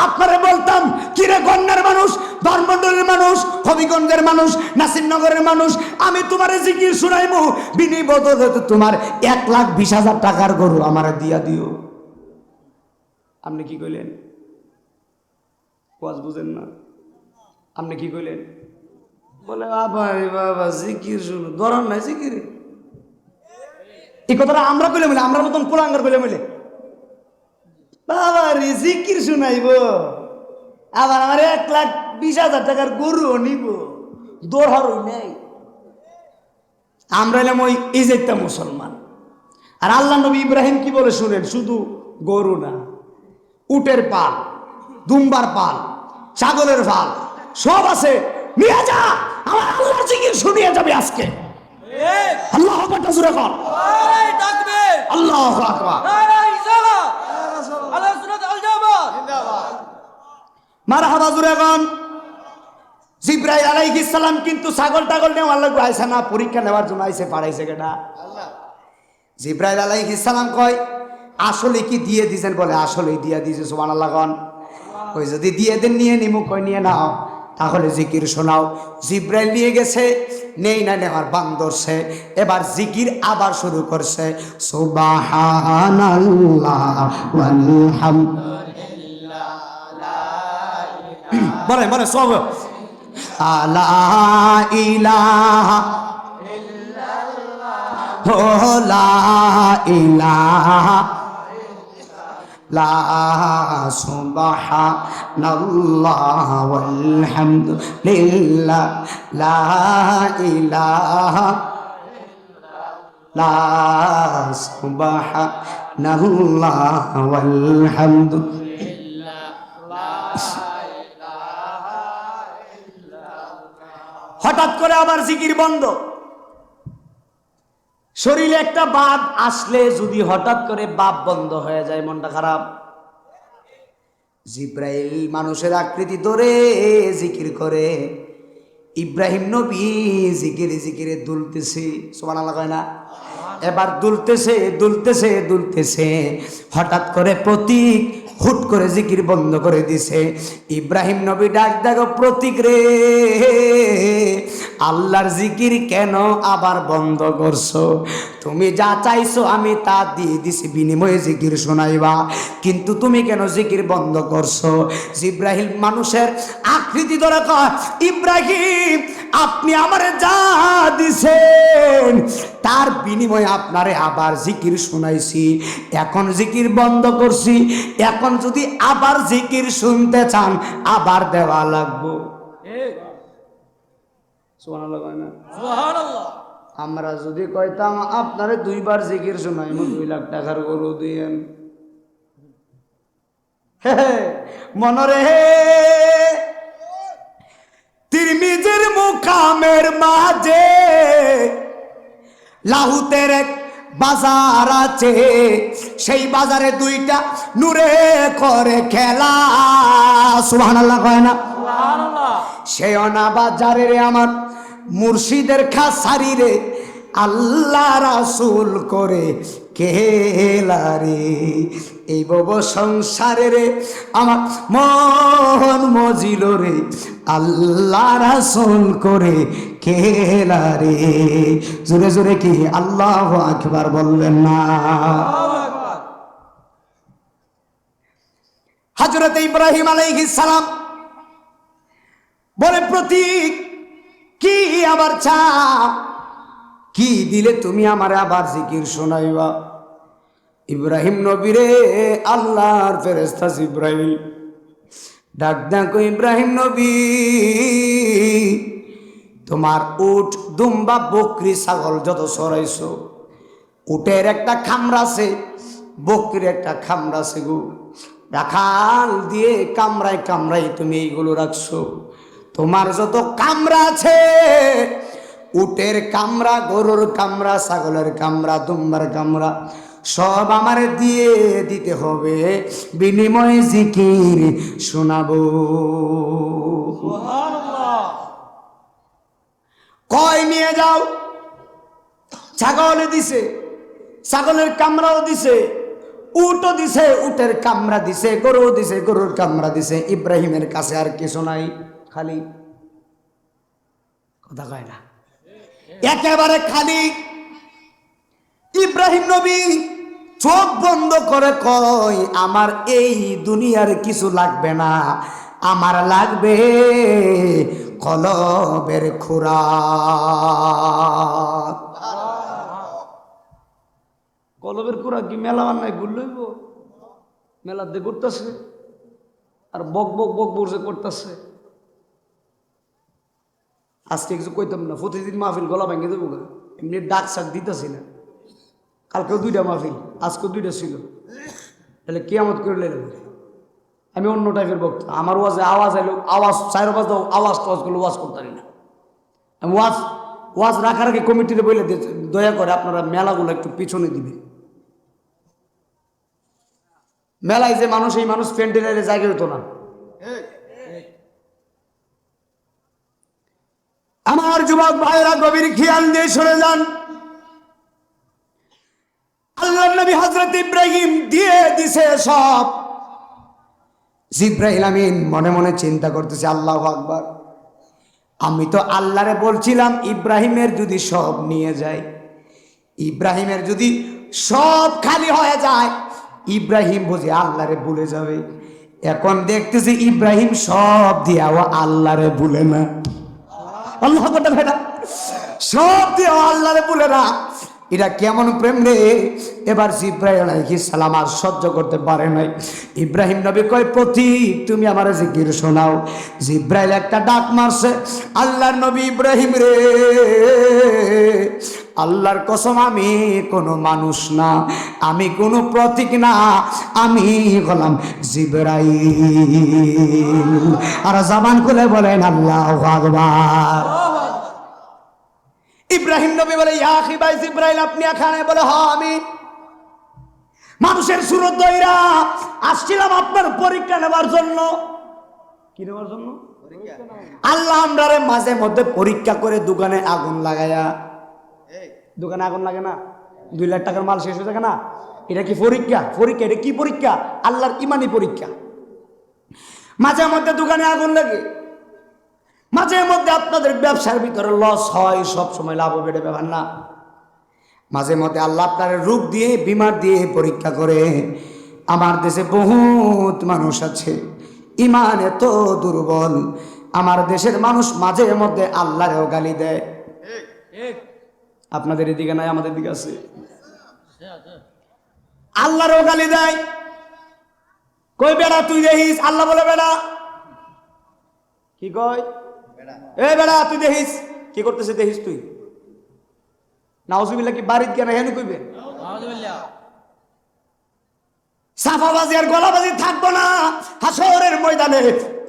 আপনারা বলতাম কিরে গন্নার মানুষ, ধর্মমণ্ডলের মানুষ, হবিগঞ্জের মানুষ, নাসিরনগরের মানুষ, আমি তোমার জিকির শুনাইমু, বিনিবদলে তোমার 1,20,000 টাকার গরু আমার দিয়া দিও। আপনি কি কইলেন? ওয়াজ বুঝেন না? আপনি কি কইলেন? বলে বাবা বাবা জিকির শুনো, ধরন নাই জিকির। এই কথাটা আমরা কইলে মিলে, আমরা মতন কোলাঙ্গার কইলে মিলে বাবা রে জিকির শুনাইব, আবার আমার 1,20,000 টাকার গরু নিব, দোহারই নেই। আমরা এলাম ওই ইজেকটা মুসলমান। আর আল্লাহ নবী ইব্রাহিম কি বলে শুনেন, শুধু গরু না, উটের পাল, দুম্বার পাল, ছাগলের পাল সব আছে, নিয়ে যা, আমার আল্লাহর জিকির শুনিয়ে যাবে আজকে। আল্লাহু আকবার, জোরে কর আল্লাহু আকবার। মারহাবা জুড়ে এখন। জিব্রাইল আলাইহিস সালাম কিন্তু ছাগল টাগল নেওয়ার লাগবে আইসা না, পরীক্ষা নেওয়ার জন্য আইসে, পাঠাইছে কেডা? জিব্রাইল আলাইহিস সালাম কয় আসলে কি দিয়ে দিয়েছেন? বলে আসলেই দিয়ে দিয়েছে। সুবহানাল্লাহ কোন। কই যদি দিয়ে দেন নিয়ে নিমু। কই নিয়ে নাও, তাহলে জিকির শোনাও। জিব্রাইল নিয়ে গেছে, নেই না নেওয়ার বান ধরছে। এবার জিকির আবার শুরু করছে, সুবহানাল্লাহ ওয়ালহামদুলিল্লাহ, বলে বলে সব লা ইলাহা ইল্লাল্লাহ, লা ইলাহা লা সুবহানাল্লাহ ওয়ালহামদুলিল্লাহ, লা ইলাহা লা সুবহানাল্লাহ ওয়ালহামদুলিল্লাহ। হঠাৎ করে আবার জিকির বন্ধ। শরীরে একটা বাপ আসলে যদি হঠাৎ করে বাপ বন্ধ হয়ে যায়, মনটা খারাপ। জিব্রাইল মানুষের আকৃতি ধরে জিকির করে। ইব্রাহিম নবী জিকিরে জিকিরে দুলতেছে, সুবহানাল্লাহ কয় না? এবার দুলতেছে দুলতেছে দুলতেছে, হঠাৎ করে প্রতীক হুট করে জিকির বন্ধ করে দিছে। ইব্রাহিম নবী ডাক দেখো, প্রতীক রে, আল্লাহর জিকির কেন আবার বন্ধ করছো? তুমি যা চাইছো আমি তা দিয়ে দিছি, বিনিময়ে জিকির শোনাইবা, কিন্তু তুমি কেন জিকির বন্ধ করছো? ইব্রাহিম মানুষের আকৃতি ধরে কয়, ইব্রাহিম আপনি আমারে যা দিছেন তার বিনিময়ে আপনারে আবার জিকির শোনাইছি, এখন জিকির বন্ধ করছি, এখন যদি আবার জিকির শুনতে চান আবার দেওয়া লাগবো। আমরা যদি কইতাম আপনারে দুইবার জিকির শোনাই 2 লাখ টাকার গরু দিয়েন, মনরে তিরমিজির মুকামের মাঝে লাহুতের এক বাজার আছে, সেই বাজারে 2টা নূরে করে খেলা, সুবহানাল্লাহ কয় না? সেই অনা বাজারে রে আমার মুর্শিদের খাসারি রে, আল্লাহ রাসূল করে খেলা রে, এই বব সংসারে রে আমার মন মজিল রে, আল্লাহ রাসূল করে খেলা রে। জোরে জোরে কি আল্লাহু আকবার বলবেন না? হযরত ইব্রাহিম আলাইহিস সালাম বলে, প্রতীক কি আবার চাও? কি দিলে তুমি আমার আবার জিকির শোনাইবা? ইব্রাহিম নবীরে আল্লাহর ফেরেশতা জিব্রাইল ডাক দেখো, ইব্রাহিম নবী তোমার উট দুম্বা বকরি ছাগল যত সরাইছো, উটের একটা খামরা আছে, বকরির একটা খামরা আছে গো, রাখাল দিয়ে কামরায় কামরায় তুমি এইগুলো রাখছো, তোমার যত কামরা আছে, উটের কামরা, গরুর কামরা, ছাগলের কামরা, দুম্বার কামরা, সব আমার দিয়ে দিতে হবে, বিনিময়ে জিকির শোনাবো। কয় নিয়ে যাও। ছাগল দিছে, ছাগলের কামরাও দিছে, উটও দিছে, উটের কামরা দিছে, গরু দিছে, গরুর কামরা দিছে। ইব্রাহিমের কাছে আর কিছু নাই, খালি। কথা কয় না, একেবারে খালি। ইব্রাহিম নবী চোখ বন্ধ করে কয়, আমার এই দুনিয়ার কিছু লাগবে না, আমার লাগবে কলবের খোরাক। কলবের খোরাক কি মেলা বান্নায় ঘুরলইব? মেলা দিয়ে ঘুরতেছে আর বক বক বক বসে করতেছে। আজকে কিছু কইতাম না, প্রতিদিন মাহফিল গলা ভেঙে দেবো, এমনি ডাক শাক দিতেছি না। কালকেও 2টা মাহফিল, আজকেও 2টা ছিল, তাহলে কিয়ামত করে নিলাম। আমি অন্য টাইপের বক্তা, আমার ওয়াজে আওয়াজ এলো, আওয়াজ 4 বাজ দাও, আওয়াজ টাওয়াজ করলে ওয়াজ করতে পারি না আমি। ওয়াজ রাখার আগে কমিটিতে বলে দিয়েছে, দয়া করে আপনারা মেলাগুলো একটু পিছনে দিবে। মেলায় যে মানুষ, এই মানুষ প্যান্ডেলের জায়গায় হতো না, আমার যুবক ভাইরা গভীর খেয়াল দিয়ে শুনে যান। আল্লাহর নবী হযরত ইব্রাহিম দিয়ে দিছে সব। জিবরাইল আমিন মনে মনে চিন্তা করতেছে, আল্লাহু আকবার, আমি তো আল্লাহরে বলছিলাম ইব্রাহিমের যদি সব নিয়ে যায়, ইব্রাহিমের যদি সব খালি হয়ে যায়, ইব্রাহিম বুঝে আল্লাহরে ভুলে যাবে। এখন দেখতেছি ইব্রাহিম সব দিয়াও আল্লাহরে ভুলে না। আল্লাহ বেটা, সব দিয়াও আল্লাহরে ভুলে না। এটা কেমন প্রেম রে। এবার জিব্রাইল আলাইহিস সালাম আর সহ্য করতে পারে নাই। ইব্রাহিম নবী কয়, পথিক তুমি আমার জিকির শোনাও। জিব্রাইল একটা ডাক মারছে, আল্লাহর নবী ইব্রাহিম রে, আল্লাহর কসম আমি কোনো মানুষ না, আমি কোনো প্রতীক না, আমি হলাম জিব্রাইল। আর জবান খুলে বলেন আল্লাহু আকবার। ইব্রাহিম নবী বলে, ইয়া আখি ভাই জিব্রাইল আপনি এখানে? বলে হ্যাঁ, আমি মানুষের সুরত দইরা আসছিলাম আপনার পরীক্ষা নেবার জন্য। কি নেবার জন্য? আল্লাহ আমরারে মাঝে মধ্যে পরীক্ষা করে দোকানে আগুন লাগায়া, দোকানে আগুন লাগে না, 2 লাখ টাকার মাল শেষ হয়ে থাকে না, এটা কি পরীক্ষা? পরীক্ষা এটা কি পরীক্ষা? আল্লাহর ইমানি পরীক্ষা। মাঝে মধ্যে দোকানে আগুন লাগে, মাঝে মধ্যে আপনাদের ব্যবসার ভিতরে লস হয়, সব সময় লাভ বেড়ে ব্যাপার না। মাঝে মধ্যে আল্লাহ আপনার রোগ দিয়ে বিমার দিয়ে পরীক্ষা করে। আমার দেশে বহুত মানুষ আছে ইমান এত দুর্বল, আমার দেশের মানুষ মাঝে মধ্যে আল্লাহরেও গালি দেয়। আপনাদের এদিকে নাই, আমাদের দিকে আছে। আল্লাহরেও গালি দেয়। কই বেড়া তুই দেখিস, আল্লাহ বলে বেড়া কি কয়, এ বেড়া তুই দেখিস কি করতেছে, দেখিস তুই। নাউজুবিল্লাহ কি বাড়িত কেন হেন কইবে? সাফাবাজি আর গলাবাজি থাকবো না হাসরের ময়দানে।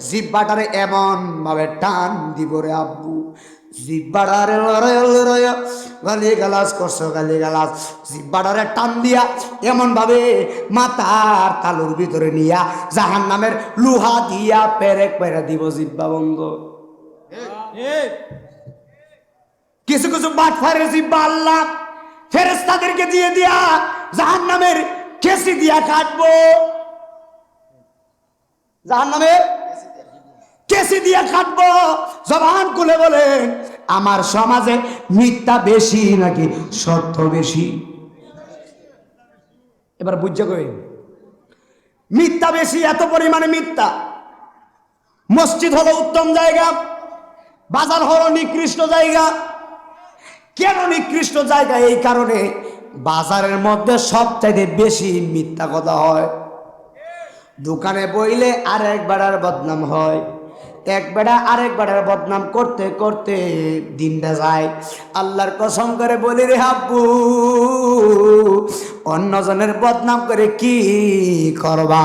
জিব্বাটারে এমন ভাবে টান দিব রে আব্বু, জিব্বাটারে গালি গালাজ করছো, গালি গালাজ, জিব্বাটারে টান দিয়া এমন ভাবে মাথার তালুর ভিতরে নিয়া জাহান্নামের লোহা দিয়া পেরেক পেরে দিব, জিব্বা বন্ধ। কিছু কিছু বাটফারের জিব্বা আল্লাহ ফেরেশতাদেরকে দিয়ে দিয়া জাহান্নামের কেসি দিয়া কাটবো, জাহান্নামের কেসি দিয়া কাটবো। জবান খুলে বলেন, আমার সমাজে মিথ্যা বেশি নাকি সত্য বেশি? এবার বুঝছে কই মিথ্যা বেশি, এত পরিমাণে মিথ্যা। মসজিদ হলো উত্তম জায়গা, বাজার হলো নিকৃষ্ট জায়গা। কেন নিকৃষ্ট জায়গা? এই কারণে বাজারের মধ্যে সবচাইতে বেশি মিথ্যা কথা হয়। দোকানে বইলে আরেক বেড়ার বদনাম হয়, এক বেড়া আরেক বেড়ার বদনাম করতে করতে দিনটা যায়। আল্লাহর কসম করে বলি রে আব্বু, অন্যজনের বদনাম করে কি করবা?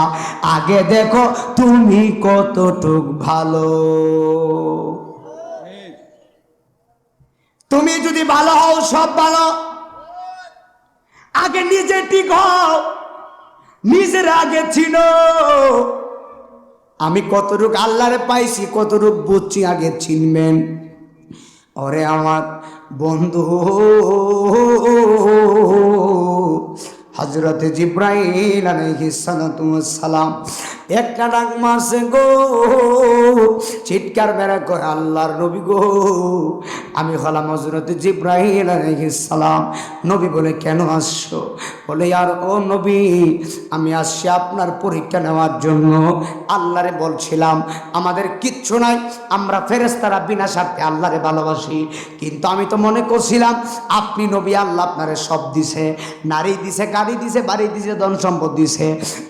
আগে দেখো তুমি কতটুক ভালো। তুমি যদি ভালো হও সব ভালো। আগে নিজে ঠিক হও, নিজের আগে চিনো। আমি কতটুক আল্লাহরে পাইছি, কতটুক বুঝছি, আগে চিনবেন। ওরে আমার বন্ধু হযরত জিব্রাইল আলাইহিস সালাম একটা ডাক মারছে গো, চিৎকার বেড়া কয়, আল্লাহর নবী গো, আমি হলাম হযরত জিব্রাইল আলাইহিস সালাম। নবী বলে, কেন আসছো? বলে, আর ও নবী, আমি আসছি আপনার পরীক্ষা নেওয়ার জন্য। আল্লাহরে বলছিলাম আমাদের কিচ্ছু নাই, আমরা ফেরেশতারা বিনা স্বার্থে আল্লাহরে ভালোবাসি, কিন্তু আমি তো মনে করছিলাম আপনি নবী, আল্লাহ আপনারে সব দিছে, নারী দিছে, গাড়ি দিছে, বাড়ি দিছে, ধন সম্পদ দিছে,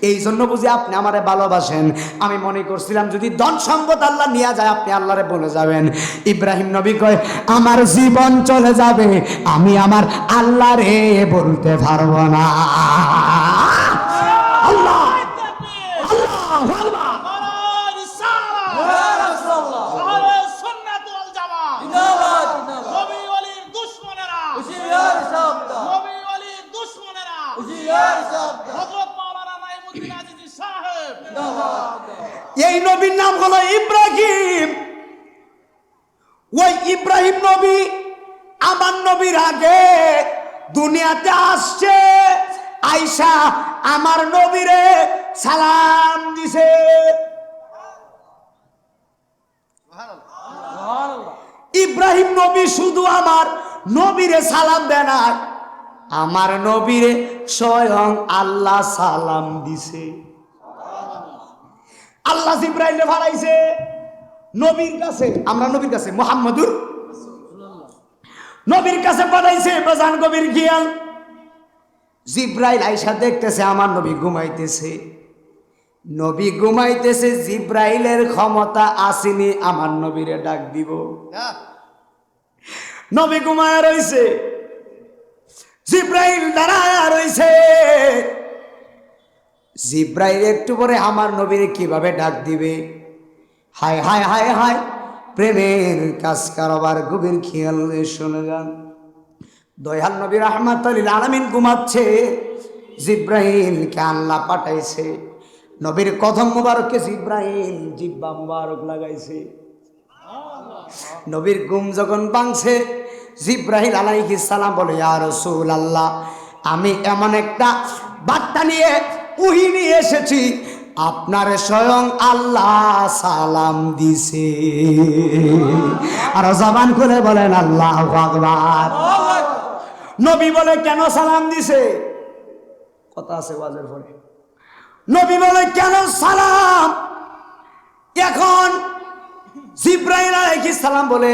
এই জন্য বুঝি আপনি আমারে ভালোবাসেন। আমি মনে করছিলাম যদি ধন সম্পদ আল্লাহ নিয়ে যায় আপনি আল্লাহরে বলে যাবেন। ইব্রাহিম নবী কয়, আমার জীবন চলে যাবে, আমি আমার আল্লাহরে বলতে পারবো না। আল্লাহ এই নবীর নাম হলো ইব্রাহিম। ওই ইব্রাহিম নবী আমার নবীর আগে দুনিয়াতে আসছে, আয়েশা আমার নবীরে সালাম দিছে। ইব্রাহিম নবী শুধু আমার নবীরে সালাম দেয় না, আমার নবীরে স্বয়ং আল্লাহ সালাম দিছে। আল্লাহ জিব্রাইলে পাঠাইছে নবীর কাছে, আমরা নবীর কাছে মুহাম্মদুর নবীর কাছে পাঠাইছে বেজান গভীর খেয়াল। জিব্রাইল আয়েশা দেখতেছে আমার নবী ঘুমাইতেছে, নবী ঘুমাইতেছে, জিব্রাইলের ক্ষমতা আসেনি আমার নবীরে ডাক দিব। নবী ঘুমায় রইছে, জিব্রাইল দাঁড়ায় রইছে। জিব্রাইল একটু পরে আমার নবীরে কিভাবে ডাক দিবে? হায় হায় হায় হায়, প্রেমের কাজ কারবার গভীর খেয়াল শুনে যান। দয়াল নবী রাহমাতুল লিল আলামিন ঘুমাচ্ছে, জিব্রাইলকে আল্লাহ পাঠাইছে, নবীর কদম মুবারককে জিব্রাইল জিব্বা মুবারক লাগাইছে। নবীর ঘুম যখন ভাঙছে, জিব্রাইল আলাইহিস সালাম বলে, ইয়া রাসূলুল্লাহ, আমি এমন একটা বার্তা নিয়ে ওহী নিয়ে এসেছি, আপনার স্বয়ং আল্লাহ সালাম দিছে। আর জবান খুলে বলেন আল্লাহু আকবার। নবী বলে, কেন সালাম দিছে? কথা আছে ওয়াজের পরে। নবী বলে, কেন সালাম? এখন জিব্রাইল আলাইহিস সালাম বলে,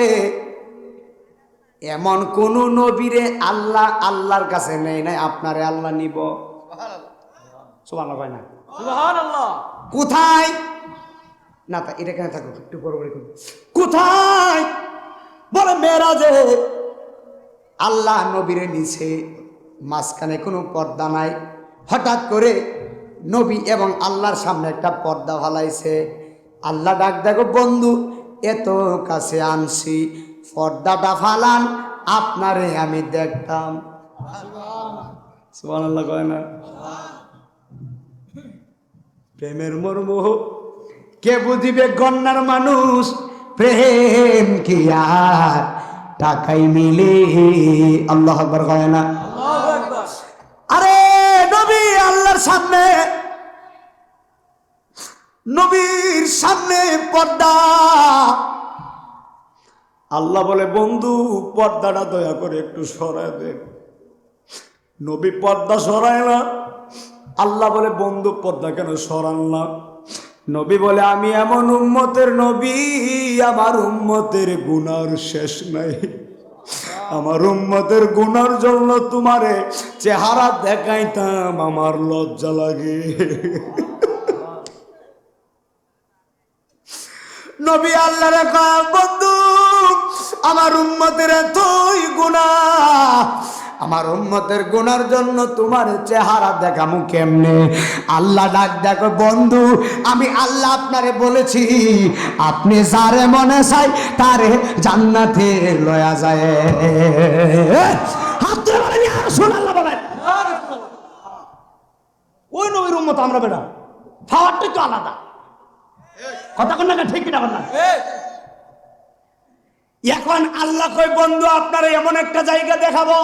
এমন কোন নবীরে আল্লাহ আল্লাহর কাছে নেই নাই, আপনারে আল্লাহ নিব। সুবহানাল্লাহ কয় না? সুবহানাল্লাহ। কোথায়? না তা এটা কেন থাকো, একটু বড় করুন। কোথায়? বলে মেরাজে আল্লাহ নবীরে নিছে, মাঝখানে কোনো পর্দা নাই। হঠাৎ করে নবী এবং আল্লাহর সামনে একটা পর্দা ফালাইছে। আল্লাহ ডাক, দেখো বন্ধু, এত কাছে আনছি, পর্দাটা ফালান, আপনারে আমি দেখতাম। সুবহানাল্লাহ কয় না? প্রেমের মর্ম কে বুঝিবে গন্নার মানুষ, প্রেম কি আর টাকাই মিলে? আল্লাহু আকবার কয় না? আরে নবী আল্লাহর সামনে, নবীর সামনে পর্দা। আল্লাহ বলে, বন্ধু পর্দাটা দয়া করে একটু সরায় দেন। নবী পর্দা সরায় না। আল্লাহ বলে, বন্ধু পর্দা কেন সরান না? নবী বলে, আমি এমন উম্মতের নবী, আমার উম্মতের গুনার শেষ নাই। আমার উম্মতের গুনার জন্য তোমারে চেহারা দেখাইতাম, আমার লজ্জা লাগে। নবী আল্লাহর কয়, বন্ধু আমার উম্মতের এতই গুনাহ, আমার উম্মতের গুনার জন্য তোমার চেহারা দেখামু কেমনে? আল্লাহ ডাক, দেখো বন্ধু, আমি আল্লাহ আপনারে বলেছি, আপনি যারে মনে চাই তারে জান্নাতে লয়া যায়। হাত ধরে বলেন ইয়া রাসূলুল্লাহ বলেন। ওই নবীর উম্মত আমরা বেটা, পাওয়ারটা একটু আলাদা। কথা কোন না ঠিক কিনা বললাম? এখন আল্লাহ কয়, বন্ধু আপনারে এমন একটা জায়গা দেখাবো,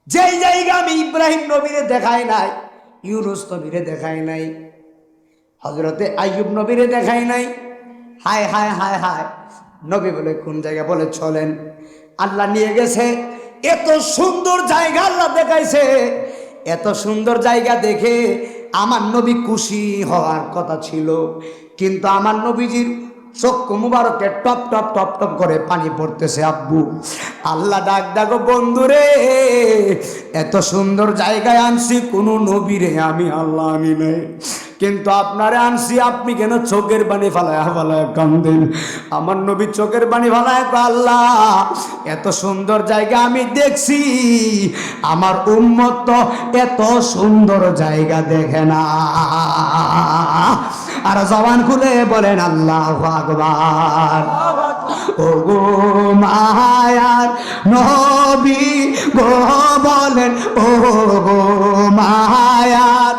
যেই জায়গা আমি ইব্রাহিম নবীরে দেখাই নাই, ইউনুস নবীরে দেখাই নাই, হযরতে আইয়ুব নবীরে দেখাই নাই। হায় হায় হায় হায়। নবী বলে, কোন জায়গা? বলে চলেন। আল্লাহ নিয়ে গেছে, এত সুন্দর জায়গা আল্লাহ দেখাইছে। এত সুন্দর জায়গা দেখে আমার নবী খুশি হওয়ার কথা ছিল, কিন্তু আমার নবীজির চক্ষু মুবারকে টপ টপ টপ টপ করে পানি পড়তেছে। আব্বু, আল্লাহ ডাক, দেখো বন্ধুরে, এত সুন্দর জায়গায় আনছি, কোন নবীরে আমি আল্লাহ আনি নাই, কিন্তু আপনারে আনছি, আপনি কেন চোখের পানি ফালায়া ফালায়া কান্দেন? আমার নবী চোখের পানি ফালায়, আল্লাহ এত সুন্দর জায়গা আমি দেখছি, আমার উম্মত তো এত সুন্দর জায়গা দেখে না। আর জবান খুলে বলেন আল্লাহু আকবার। ও গো মায়ার নবী গো বলেন, ও গো মায়ার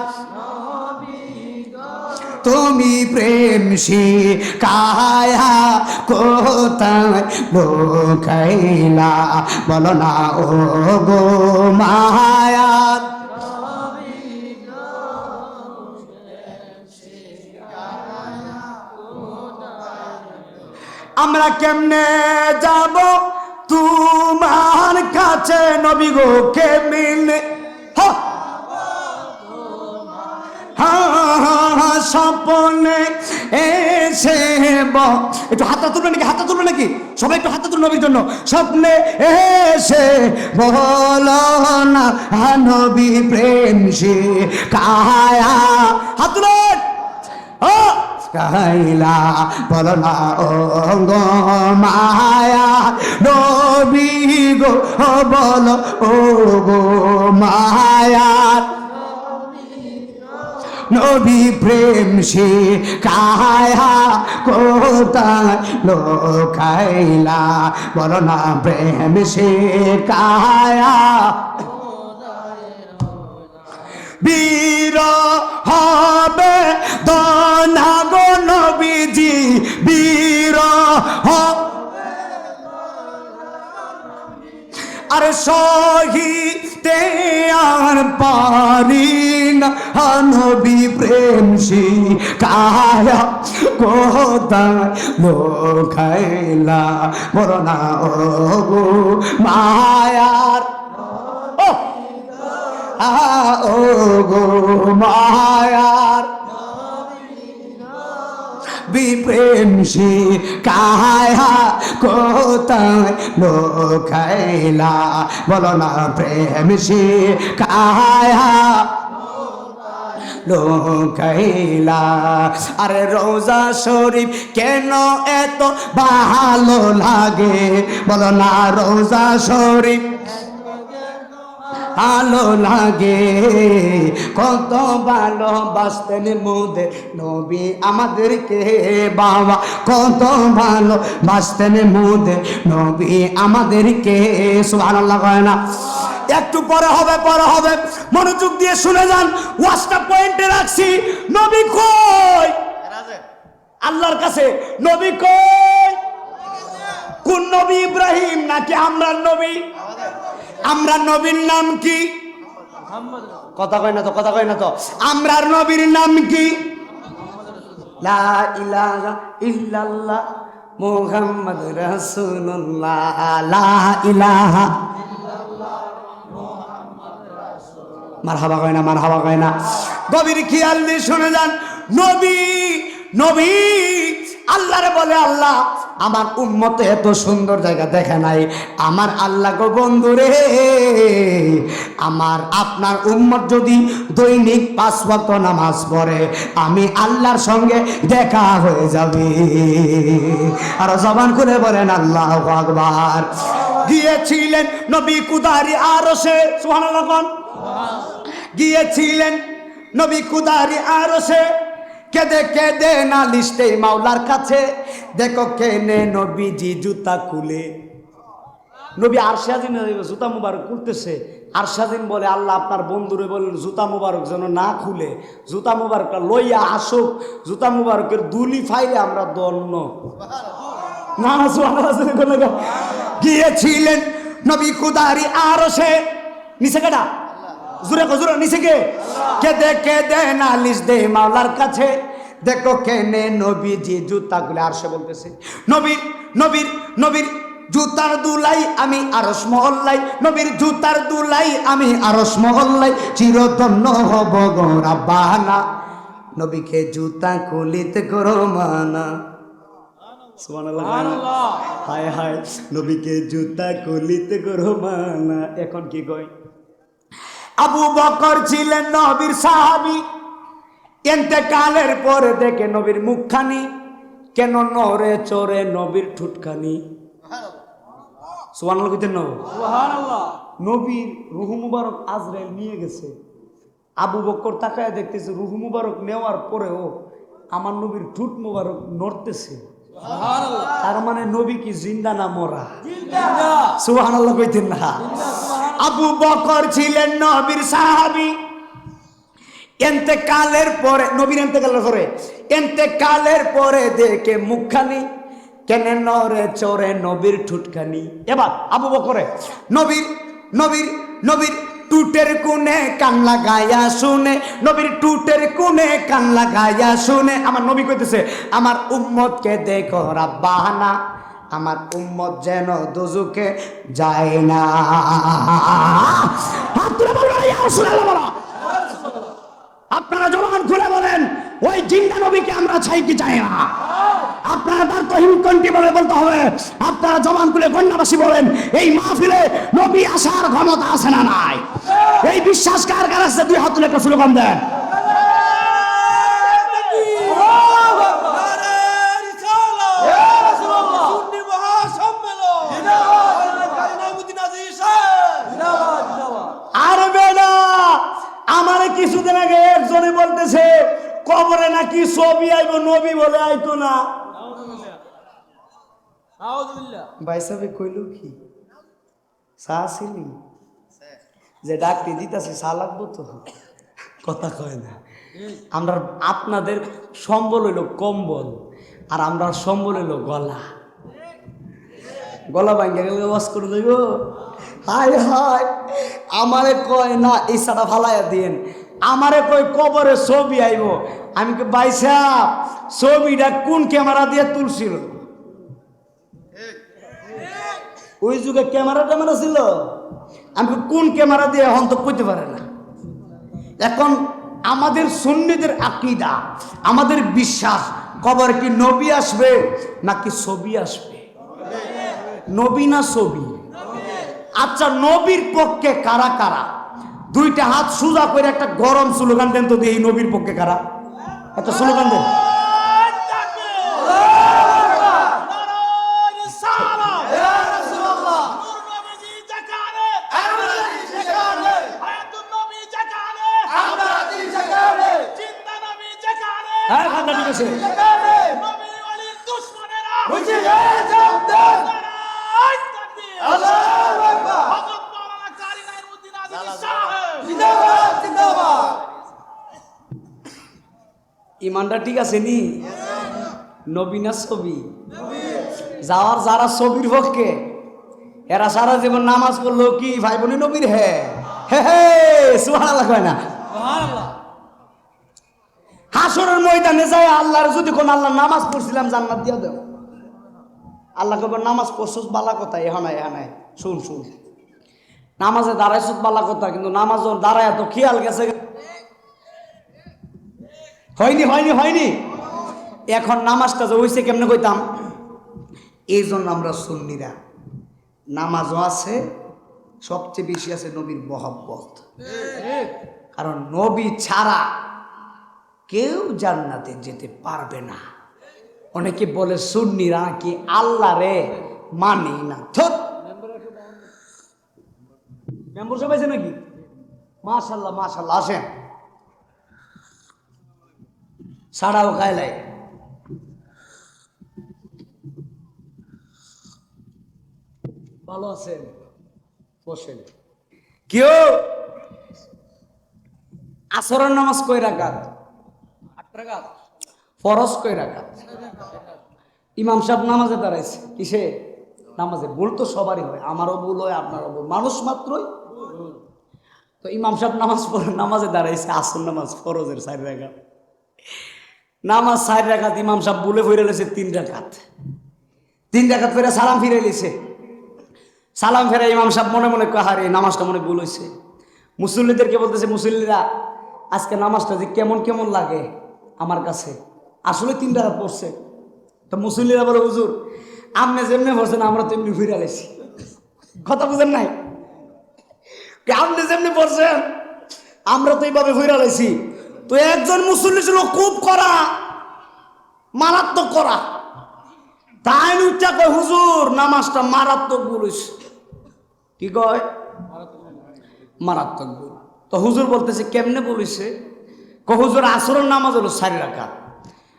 তুমি প্রেম শিখায়া কোথায় লুকাইলা বলো না ও গো মায়া আমরা কেমনে যাব তোমার কাছে নবী গো কেমনে স্বপ্নে এসে একটু হাতটা তুলবে নাকি হাতটা তুলবে নাকি সবাই একটু হাতটা তুলবে নবীর জন্য স্বপ্নে এসে বলো না নবী প্রেম শিখায়া হাত তুলেন কাইলা বলো না ও গো মায়া নবী গো বলো ও গো মায়া নবী প্রেম শিখায়া কোথায় লুকাইলা বলো না প্রেম শিখায়া বীর হবে দনা গো নবীজি বীর আর সহিতে আর পারি না নবী প্রেম শিখায়া কোথায় লুকাইলা বলো না ও গো মায়ার ও গো মায়ার বিপ্রেম শিখায়া কোথায় লুকাইলা বলো না প্রেম শিখায়া লুকাইলা আরে রোজা শরীফ কেন এত ভালো লাগে বলো না রোজা শরীফ ভালো লাগে কত ভালোবাসতেন মোদের নবী আমাদেরকে বাবা কত ভালোবাসতেন মোদের নবী আমাদেরকে সুবহানাল্লাহ কয় না একটু পরে হবে মনোযোগ দিয়ে শুনে যান ওয়াজটা পয়েন্টে রাখছি নবী কই আল্লাহর কাছে নবী কই কোন নবী ইব্রাহিম নাকি আমরার নবী আমরার নবীর নাম কি কথা কয় না তো আমরার নবীর নাম কি লা ইলাহা ইল্লাল্লাহ মুহাম্মদ রাসূলুল্লাহ লা ইলাহা মারহাবা কয় না গভীর খেয়াল দিয়ে শুনে যান নবী আল্লাহরে বলে আল্লাহ আমার উম্মত এত সুন্দর জায়গা দেখে নাই আমার আল্লাহ গো বন্ধু রে আমার আপনার উম্মত যদি দৈনিক 5 ওয়াক্ত নামাজ পড়ে আমি আল্লাহর সঙ্গে দেখা হয়ে যাবে আর জবান খুলে বলেন আল্লাহু আকবার গিয়েছিলেন নবী কুদারি আরশে সুবহানাল্লাহ গিয়েছিলেন নবী কুদারি আরশে কেদে কেদে নালিশতে মাওলার কাছে দেখো কেনে নবীজি জুতা খুলে নবী আরশে আজিম জুতা মুবারক খুলতেছে আরশে আজিম বলে আল্লাহ আপনার বন্ধুরে বলেন জুতা মুবারক যেন না খুলে জুতা মুবারকটা লইয়া আসুক জুতা মুবারকের দুলি ফাইলে আমরা দন্য না সুবহানাল্লাহ গিয়েছিলেন নবী কুদারি আরশে নিচে কেডা জুরে নিচে কেদে কেদে নালিশ দে মাওলার কাছে দেখো কেনে নবীজি জুতা গুলো আরশে বলতেছে নবীর জুতার দুলাই আমি আরশ মহল্লাই নবীর জুতার দুলাই আমি আরশ মহল্লাই চিরধন্য হব গো রাব্বানা নবীকে জুতা খুলিতে করো মানা সুবহানাল্লাহ হায় হায় নবীকে জুতা খুলিতে করো মানা এখন কি কয় আবু বকর ছিলেন নবীর সাহাবী ইন্তেকালের পরে দেখে নবীর মুখখানি কেন নড়ে চড়ে নবীর ঠুটখানি সুবহানাল্লাহ কইতেন না সুবহানাল্লাহ নবীর রূহ মুবারক আজরাইল নিয়ে গেছে আবু বকর তাকায় দেখতেছে রূহ মুবারক নেওয়ার পরেও আমার নবীর ঠুট মুবারক নড়তেছে সুবহানাল্লাহ তার মানে নবী কি জিন্দা না মরা জিন্দা সুবহানাল্লাহ কইতেন না আবু বকর ছিলেন নবীর সাহাবী এন্তেকালের পরে, নবীর এন্তেকালের পরে দেখে মুখখানি কেন নরে চরে নবীর ঠুটখানি। এবার আবু বকরে নবীর টুটের কোণে কান লাগাইয়া শুনে, নবীর টুটের কোণে কান লাগাইয়া শুনে আমার নবী কইতেছে, আমার উম্মতকে দেখো রাব্বানা, আমার উম্মত যেন দোজখে যায় না। আপনারা জবান খুলে বলেন, ওই জিন্দা নবীকে আমরা চাই কি চাই না? আপনারা তার তহিম কণ্ঠে বলে বলতে হবে। আপনারা জবান খুলে গণ্যবাসী বলেন, এই মাহফিলে নবী আসার ক্ষমতা আছে না নাই? এই বিশ্বাস কার কার আছে? দুই হাত তুলে একটা স্লোগান দেন। আরে বেটা, আমারে কিছুদিন আগে একজনে বলতেছে কবরে নাকি ছবি আইব, নবী বলে আইতো না। ভাই সাহেব কইল কি চা ছিলি যে ডাকতে দিতেছি, চা লাগবো তো, কথা কয় না। আমরা আপনাদের সম্বল হইল কম্বল, আর আমরা সম্বল হইল গলা। গলা ভাঙ্গা গেলে ওয়াজ করে দেব। হায় হায়, আমারে কয় না এই সাটা ফালাইয়া দিন, আমারে কয় কবরে ছবি আইব। আমি কে ভাই সাহেব ছবিটা কোন ক্যামেরা দিয়ে তুলছিল? ওই যুগে ক্যামেরা ছিল? আমি কোন ক্যামেরা দিয়ে এখন তো কইতে পারে না। এখন আমাদের সুন্নিদের আকীদা, আমাদের বিশ্বাস, কবরে কি নবী আসবে নাকি ছবি আসবে? নবী না ছবি? আচ্ছা, নবীর পক্ষে কারা কারা? দুইটা হাত সোজা করে একটা গরম স্লোগান দেন তো, এই নবীর পক্ষে কারা? একটা স্লোগান দেন। হ্যাঁ, ঠান্ডা ঠিক আছে। ইমানটা ঠিক আছে নি? নবী না ছবি? যাওয়ার যারা ছবির পক্ষে, এরা সারা জীবন নামাজ পড়লো কি ভাই বোনি নবীর? হে হে হে, সুবহানাল্লাহ কয় না? হাসরের ময়দানে যায় আল্লাহর যদি কোন আল্লাহ নামাজ পড়ছিলাম জান্নাত দিয়া দেও, আল্লাহ কবে নামাজ পড়ছস বালা কথা, এহানায় এহানায় শুন শুন, নামাজে দাঁড়াইছ বালা কথা, কিন্তু নামাজ দাঁড়ায় তো খেয়াল গেছে, হয়নি হয়নি হয়নি। এখন নামাজটা যে হইছে কেমনে কইতাম? এই জন্য আমরা সুন্নিরা নামাজও আছে, সবচেয়ে বেশি আছে নবীর মহব্বত। কারণ নবী ছাড়া কেউ জান্নাতে যেতে পারবে না। অনেকে বলে সুন্নিরা কি আল্লাহ রে মানি না। মেম্বারশিপ আছে নাকি? মাশাআল্লাহ মাশাআল্লাহ, আসেন। সাড়াও খাইলাই ভালো আছেন? বসেন। কেউ আসরের নামাজ কয় রাকাত? 8 রাকাত। ফরজ কয় রাকাত? ইমাম সাহেব নামাজে দাঁড়াইছে, কিসে? নামাজে। ভুল তো সবারই হয়, আমারও ভুল হয়, আপনারও ভুল, মানুষ মাত্রই। তো ইমাম সাহেব নামাজ পড়ে নামাজে দাঁড়াইছে, আসর নামাজ ফরজের 4 রাকাত। নামাজ 4 রাকাত, ইমাম সাহেব ভুলে ফিরে লেছে 3 রাকাত। 3 রাকাত ফিরে সালাম ফিরে লিছে। সালাম ফেরা ইমাম সাহেব মনে মনে কয়, হারে নামাজটা মনে ভুল হয়েছে। মুসল্লিদেরকে বলতেছে, মুসল্লিরা আজকে নামাজটা যে কেমন কেমন লাগে আমার কাছে, আসলে 3 রাকাত পড়ছে। তো মুসল্লিরা বলে, হুজুর আপনি যেমনি পড়ছেন আমরা তো এমনি ফিরে লেছি। কথা বুঝেন নাই? আপনি যেমনি পড়ছেন আমরা তো এইভাবে ফিরে লেছি। তো একজন মুসল্লি ছিল খুব করা, মারাত্মক করা, তাই উচ্চা কয়, হুজুর নামাজটা মারাত্মক ভুল হয়েছে। কি কয়? মারাত্মক ভুল। তো হুজুর বলতেছে, কেমনে বলেছে? হুজুর আসরের নামাজ হলো 4 রাকাত,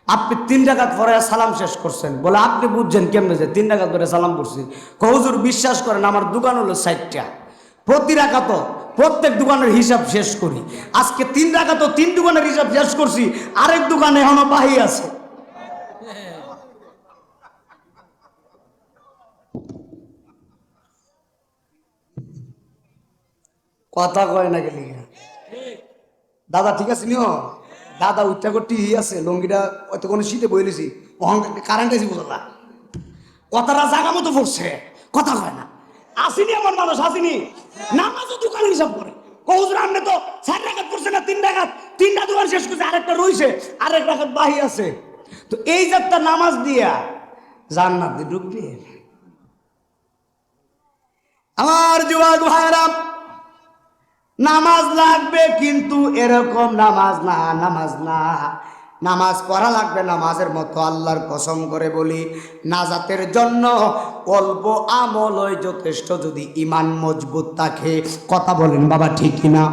আপনি 3 রাকাত পরে সালাম শেষ করছেন। বলে আপনি বুঝছেন কেমনে যে 3 রাকাত পরে সালাম করছি? হুজুর বিশ্বাস করেন আমার দোকান হলো 4টা, প্রতি রাকাত প্রত্যেক দোকানের হিসাব শেষ করি। আজকে 3 রাকাত 3 দোকানের হিসাব শেষ করছি, আরেক দোকানে এখনো বাহি আছে। কথা কয় না গেলি দাদা, ঠিক আছে নিও দাদা, উচ্চা করতে আছে লঙ্গিটা অত কোনো শীতে বইলেছি, কারেন্ট আছে বুঝলা, কথাটা জাগা মতো পড়ছে, কথা কয় না। আসিনি আমার মানুষ, আসিনি নামাজও দোকানের হিসাব করে। কৌজুর আপনি তো 4 রাকাত পড়ছে না, 3 রাকাত, 3টা দোকান শেষ করছে, আরেকটা রইছে, আরেক রাকাত বাহি আছে। তো এই যাত্রা নামাজ দিয়া জান্নাতে ঢুকবে। আমার যুবক ভাইরা, নামাজ লাগবে, কিন্তু এরকম নামাজ না, নামাজ না, নামাজ পড়া লাগবে নামাজের মতো। আল্লাহর কসম করে বলি, নাজাতের জন্য অল্প আমলই যথেষ্ট, যদি ঈমান মজবুত থাকে। কথা বলেন বাবা, ঠিক কিনা?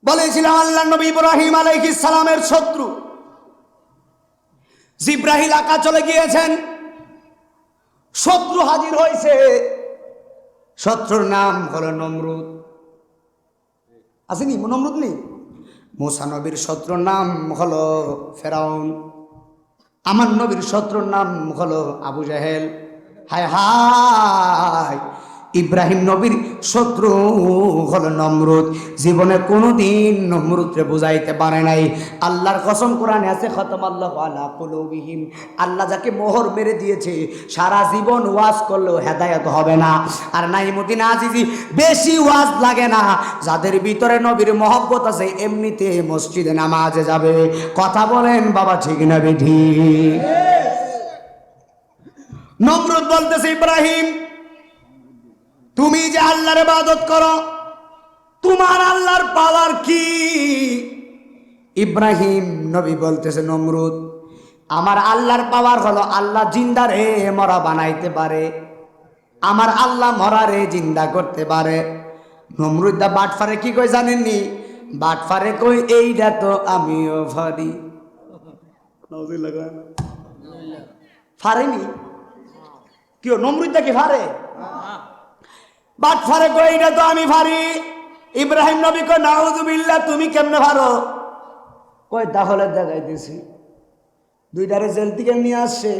বলেছিলাম আল্লাহ নবী ইব্রাহিম আলাইহিস সালামের শত্রু জিব্রাহিল আকা চলে গিয়েছেন, শত্রু হাজির হয়েছে। শত্রুর নাম হলো নমরুদ। আসেনি নমরুদ নেই? মুসা নবীর শত্রুর নাম হলো ফেরাউন। আমার নবীর শত্রুর নাম হলো আবু জাহেল। হায় হায়, ইব্রাহিম নবীর শত্রু হলো নমরুদ। জীবনে কোনোদিন নমরুদকে বুঝাইতে পারে নাই। আল্লাহর কসম কোরআনে আছে, খতমাল্লাহু আলা কুলুবিহিম, আল্লাহ যাকে মোহর মেরে দিয়েছে, সারা জীবন ওয়াজ করলেও হেদায়েত হবে না। আর নাইমুদ্দিন আজিজি, বেশি ওয়াজ লাগে না, যাদের ভিতরে নবীর মহব্বত আছে এমনিতে মসজিদে নামাজে যাবে। কথা বলেন বাবা, ঠিক না বেঠিক? নমরুদ বলতেছে, ইব্রাহিম তুমি যে আল্লাহর ইবাদত করো, তোমার আল্লাহর পাওয়ার কি? ইব্রাহিম নবী বলতেছে, নমরুদ আমার আল্লাহর পাওয়ার হলো আল্লাহ জিন্দারে মরা বানাইতে পারে, আমার আল্লাহ মরারে জিন্দা করতে পারে। নমরুদ দা বাটফারে কি কই জানেননি? বাটফারে কই, এইটা তো আমিও পারি। ফারেনি কি নমরুদ দা কি ফারে? বাটফারে কই, এইটা তো আমি পারি। ইব্রাহিম নবী কই, নাউযুবিল্লাহ, তুমি কেমনে পারো? কই তাহলে দেখাইতেছি। দুইটারে জেল থেকে নিয়ে আসছে,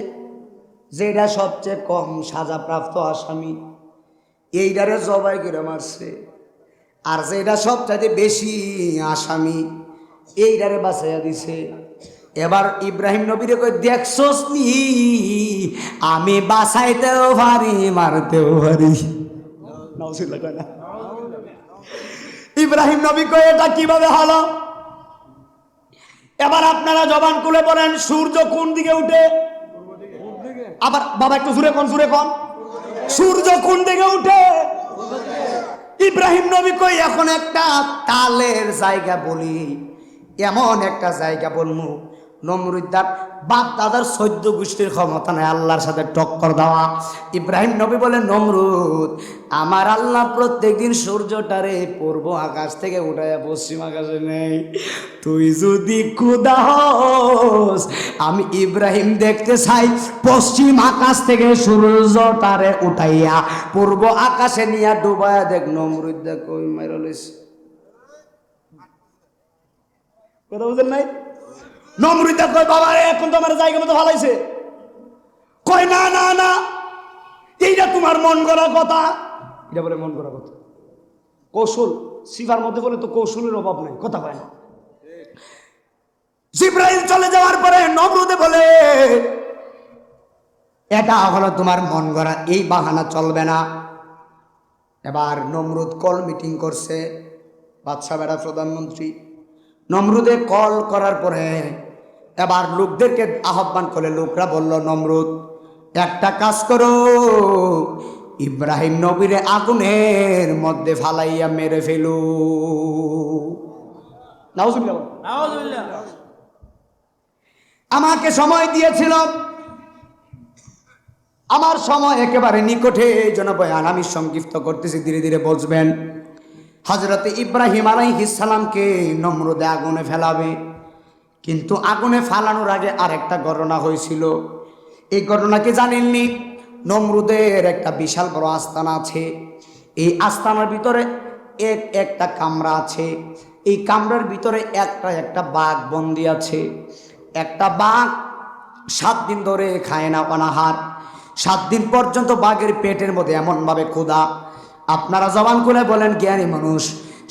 যেটা সবচেয়ে কম সাজাপ্রাপ্ত আসামি, এইটারে জবাই করে মারছে। আর যেটা সবচাইতে বেশি আসামি, এইটারে বাঁচাইয়া দিছে। এবার ইব্রাহিম নবীরে কই, দেখছস নি আমি বাঁচাইতেও পারি মারতেও পারি। ইব্রাহিম নবী কই, এটা কিভাবে হলো? এবার আপনারা জবান খুলে বলেন, সূর্য কোন দিকে উঠে? আবার বাবা একটু জুড়ে কোন, জুড়ে কোন, সূর্য কোন দিকে উঠে? ইব্রাহিম নবী কই, এখন একটা তালের জায়গা বলি, এমন একটা জায়গা বলমু, নমরুদ্দার বাপ দাদার 14 গোষ্ঠীর ক্ষমতা নাই আল্লাহর সাথে টক্কর দেওয়া। ইব্রাহিম নবী বলে, নমরুদ আমার আল্লাহ প্রত্যেকদিন সূর্যটারে পূর্ব আকাশ থেকে উঠাইয়া পশ্চিম আকাশে নেই। তুই যদি খোদা হস, আমি ইব্রাহিম দেখতে চাই পশ্চিম আকাশ থেকে সূর্যটারে উঠাইয়া পূর্ব আকাশে নিয়ে ডুবাইয়া দেখ। নমরুদ্দা কই মাইরা লইছে, কথা বুঝেন নাই? নমরুদ্দা কই, বাবা রে এখন তো আমার জায়গা মতো ভালাইছে। কই না না না, এইটা তোমার মন গড়া কথা। এটা বলে মন গড়া কথা, কৌশল সিফার মধ্যে বলে তো কৌশলের অভাব নেই, কথা কয় না। জিব্রাইল চলে যাওয়ার পরে নমরুদে বলে, এটা হলো তোমার মন গড়া, এই বাহানা চলবে না। এবার নমরুদ কল মিটিং করছে, বাদশা বেড়া প্রধানমন্ত্রী। নমরুদে কল করার পরে এবার লোকদেরকে আহ্বান করে, লোকরা বলল, নমরুদ একটা কাজ করো, ইব্রাহিম নবীরে আগুনের মধ্যে ফালাইয়া মেরে ফেলু। নাউজুবিল্লাহ, নাউজুবিল্লাহ। আমাকে সময় দিয়েছিল, আমার সময় একেবারে নিকটে, যেন বয়ান আমি সংক্ষিপ্ত করতেছি, ধীরে ধীরে বুঝবেন। হযরতে ইব্রাহিম আলাইহিস সালামকে নমরুদে আগুনে ফেলাবে, কিন্তু আগুনে ফালানোর আগে আরেকটা ঘটনা হয়েছিল। এই ঘটনাকে জানেননি? নমরুদের একটা বিশাল বড় আস্তানা আছে। এই আস্তানার ভিতরে একটা কামরা আছে। এই কামরার ভিতরে একটা বাঘ বন্দি আছে। একটা বাঘ 7 দিন ধরে খায় না অনাহার। 7 দিন পর্যন্ত বাঘের পেটের মধ্যে এমনভাবে ক্ষুধা, আপনারা জবান খুলে বলেন জ্ঞানী মানুষ,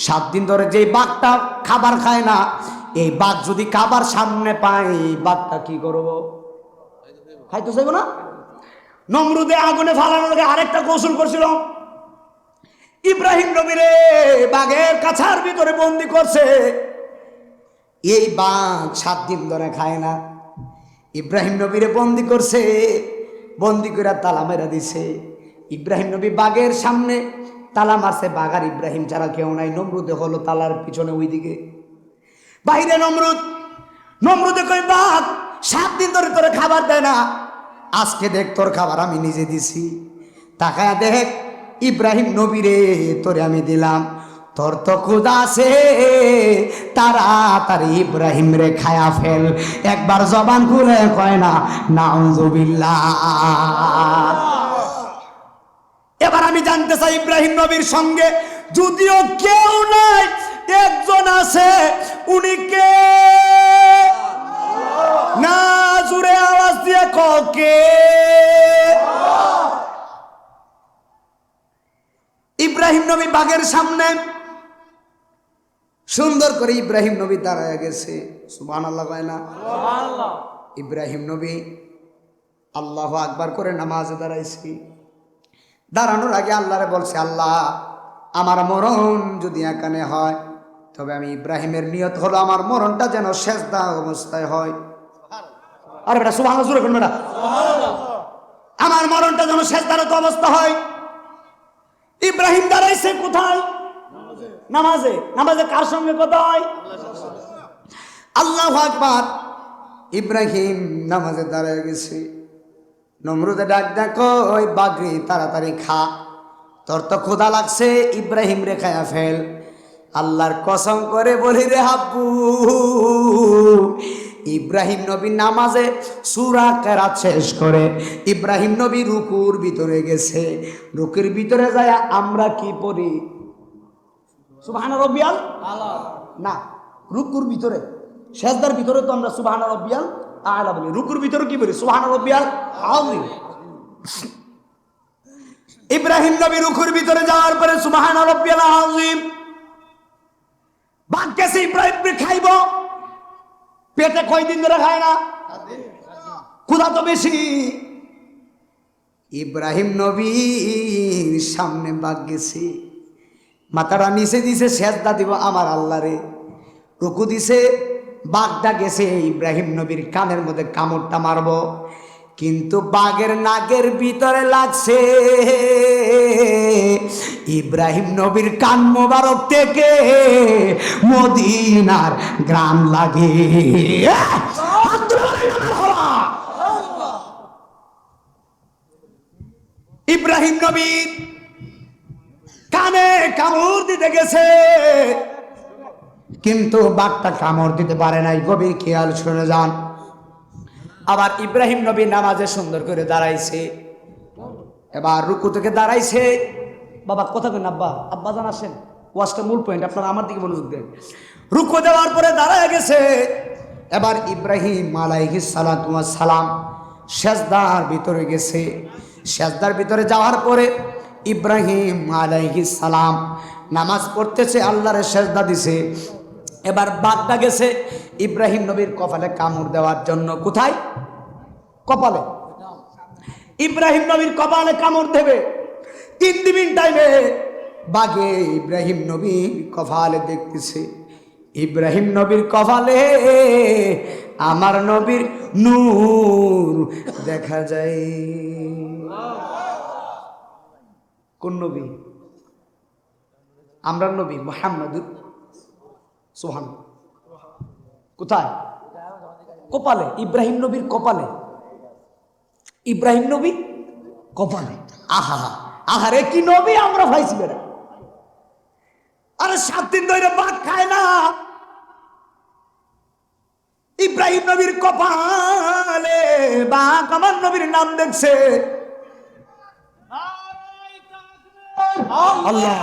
7 দিন ধরে যেই বাঘটা খাবার খায় না, এই বাঘ যদি খাবার সামনে পায় বাঘটা কি করবো? খাইতে চাইব না? নমরুদে আগুনে ফালানোর আগে আরেকটা কৌশল করছিল। ইব্রাহিম নবীরে বাঘের কাছার ভিতরে বন্দি করছে। এই বাঘ 7 দিন ধরে খায় না। ইব্রাহিম নবীরে বন্দি করছে, বন্দি করে তালা মেরা দিছে। ইব্রাহিম নবী বাঘের সামনে তালা মারছে, বাঘ আর ইব্রাহিম ছাড়া কেউ নাই। নমরুদে হলো তালার পিছনে ওইদিকে বাইরে। নমরুদে কই বাঘ 7 দিন ধরে তোরে খাবার দেয় না, আজকে দেখ তোর খাবার আমি নিজে দিছি। তাকায় দেখ ইব্রাহিম নবীরে তোরে আমি দিলাম, তোর তো ক্ষুধা আছে, তাড়াতাড়ি ইব্রাহিম রে খায়া ফেল। একবার জবান খুলে কয় না নাউজুবিল্লাহ। এবার আমি জানতে চাই ইব্রাহিম নবীর সঙ্গে যদিও কেউ নাই, একজন আছে, উনি কে? না জুড়ে আওয়াজ দিয়ে কে? ইব্রাহিম নবী বাঘের সামনে সুন্দর করে ইব্রাহিম নবী দাঁড়ায় গেছে। সুবহানাল্লাহ কয় না? ইব্রাহিম নবী আল্লাহু আকবার করে নামাজে দাঁড়াইছি। দাঁড়ানোর আগে আল্লাহরে বলছে, আল্লাহ আমার মরণ যদি এখানে হয়, তবে আমি ইব্রাহিমের নিয়ত হলো আমার মরণটা যেন সেজদা অবস্থায় হয়। আরে বেটা সুবহানাল্লাহ জোরে বলুন বেটা। আমার মরণটা যেন সেজদারত অবস্থা হয়। ইব্রাহিম দাঁড়াইছে কোথায়? নামাজে। নামাজে কার সঙ্গে কথা হয়? আল্লাহু আকবার। ইব্রাহিম নামাজে দাঁড়ায় গেছে। নমরুদে ডাক দেখো ওই বাঘরি তাড়াতাড়ি খা, তোর তো ক্ষুধা লাগছে, ইব্রাহিম রে খায়া ফেল। আল্লাহর কসম করে বলি রে হাব্বু, ইব্রাহিম নবী নামাজে সূরা কেরাত শেষ করে ইব্রাহিম নবী রুকুর ভিতরে গেছে। রুকুর ভিতরে যায় আমরা কি পড়ি? সুবহানা রাব্বিয়াল আলা না, রুকুর ভিতরে সেজদার ভিতরে তো আমরা সুবহানা রাব্বিয়াল আলা বলি, রুকুর ভিতরে কি বলি? সুবহানা রাব্বিয়াল আযীম। ইব্রাহিম নবী রুকুর ভিতরে যাওয়ার পরে সুবহানা রাব্বিয়াল আযীম। বাঘ কেসে ইব্রাহিম খাইব? পেটে কয়দিন ধরে খায় না, ক্ষুধা তো বেশি। ইব্রাহিম নবীর সামনে বাঘ গেছে, মাথাটা নিচে দিছে, সেজদা দিব আমার আল্লাহরে। রুকু দিছে, বাঘটা গেছে ইব্রাহিম নবীর কানের মধ্যে কামড়টা মারব, কিন্তু বাঘের নাকের ভিতরে লাগছে ইব্রাহিম নবীর কান মোবারক থেকে মদিনার গ্রাম লাগে। ইব্রাহিম নবীর কানে কামড় দিতে গেছে, কিন্তু বাঘটা কামড় দিতে পারে নাই। গভীর খেয়াল শুনে যান। আবার ইব্রাহিম নবী নামাজে সুন্দর করে দাঁড়াইছে। এবার রুকু থেকে দাঁড়াইছে। বাবা কথা কেন আব্বা? আব্বা জান আসেন, ওয়াজটা মূল পয়েন্ট, আপনারা আমার দিকে মনোযোগ দেন। রুকু দেওয়ার পরে দাঁড়ায় গেছে। এবার ইব্রাহিম আলাইহিস সালাতু ওয়াস সালাম সেজদার ভিতরে গেছে। সেজদার ভিতরে যাওয়ার পরে ইব্রাহিম আলাইহিস সালাম নামাজ পড়তেছে, আল্লাহরে সেজদা দিছে। এবার বাঘটা গেছে ইব্রাহিম নবীর কপালে কামড় দেওয়ার জন্য। কোথায়? কপালে। ইব্রাহিম নবীর কপালে কামড় দেবে। 3 দিন টাইমে বাঘে ইব্রাহিম নবীর কপালে দেখতেছে। ইব্রাহিম নবীর কপালে আমার নবীর নূর দেখা যায়। কোন নবী? আমরা নবী মুহাম্মদুর সুবহান। কোথায়? কপালে। ইব্রাহিম নবীর কপালে। ইব্রাহিম নবী কপালে। আহা আহারে কি নবী আমরা পাইছি বেটা। আরে 7 দিন ধরে বাঘ খায় না, ইব্রাহিম নবীর কপালে বাঘ আমার নবীর নাম দেখছে। আল্লাহ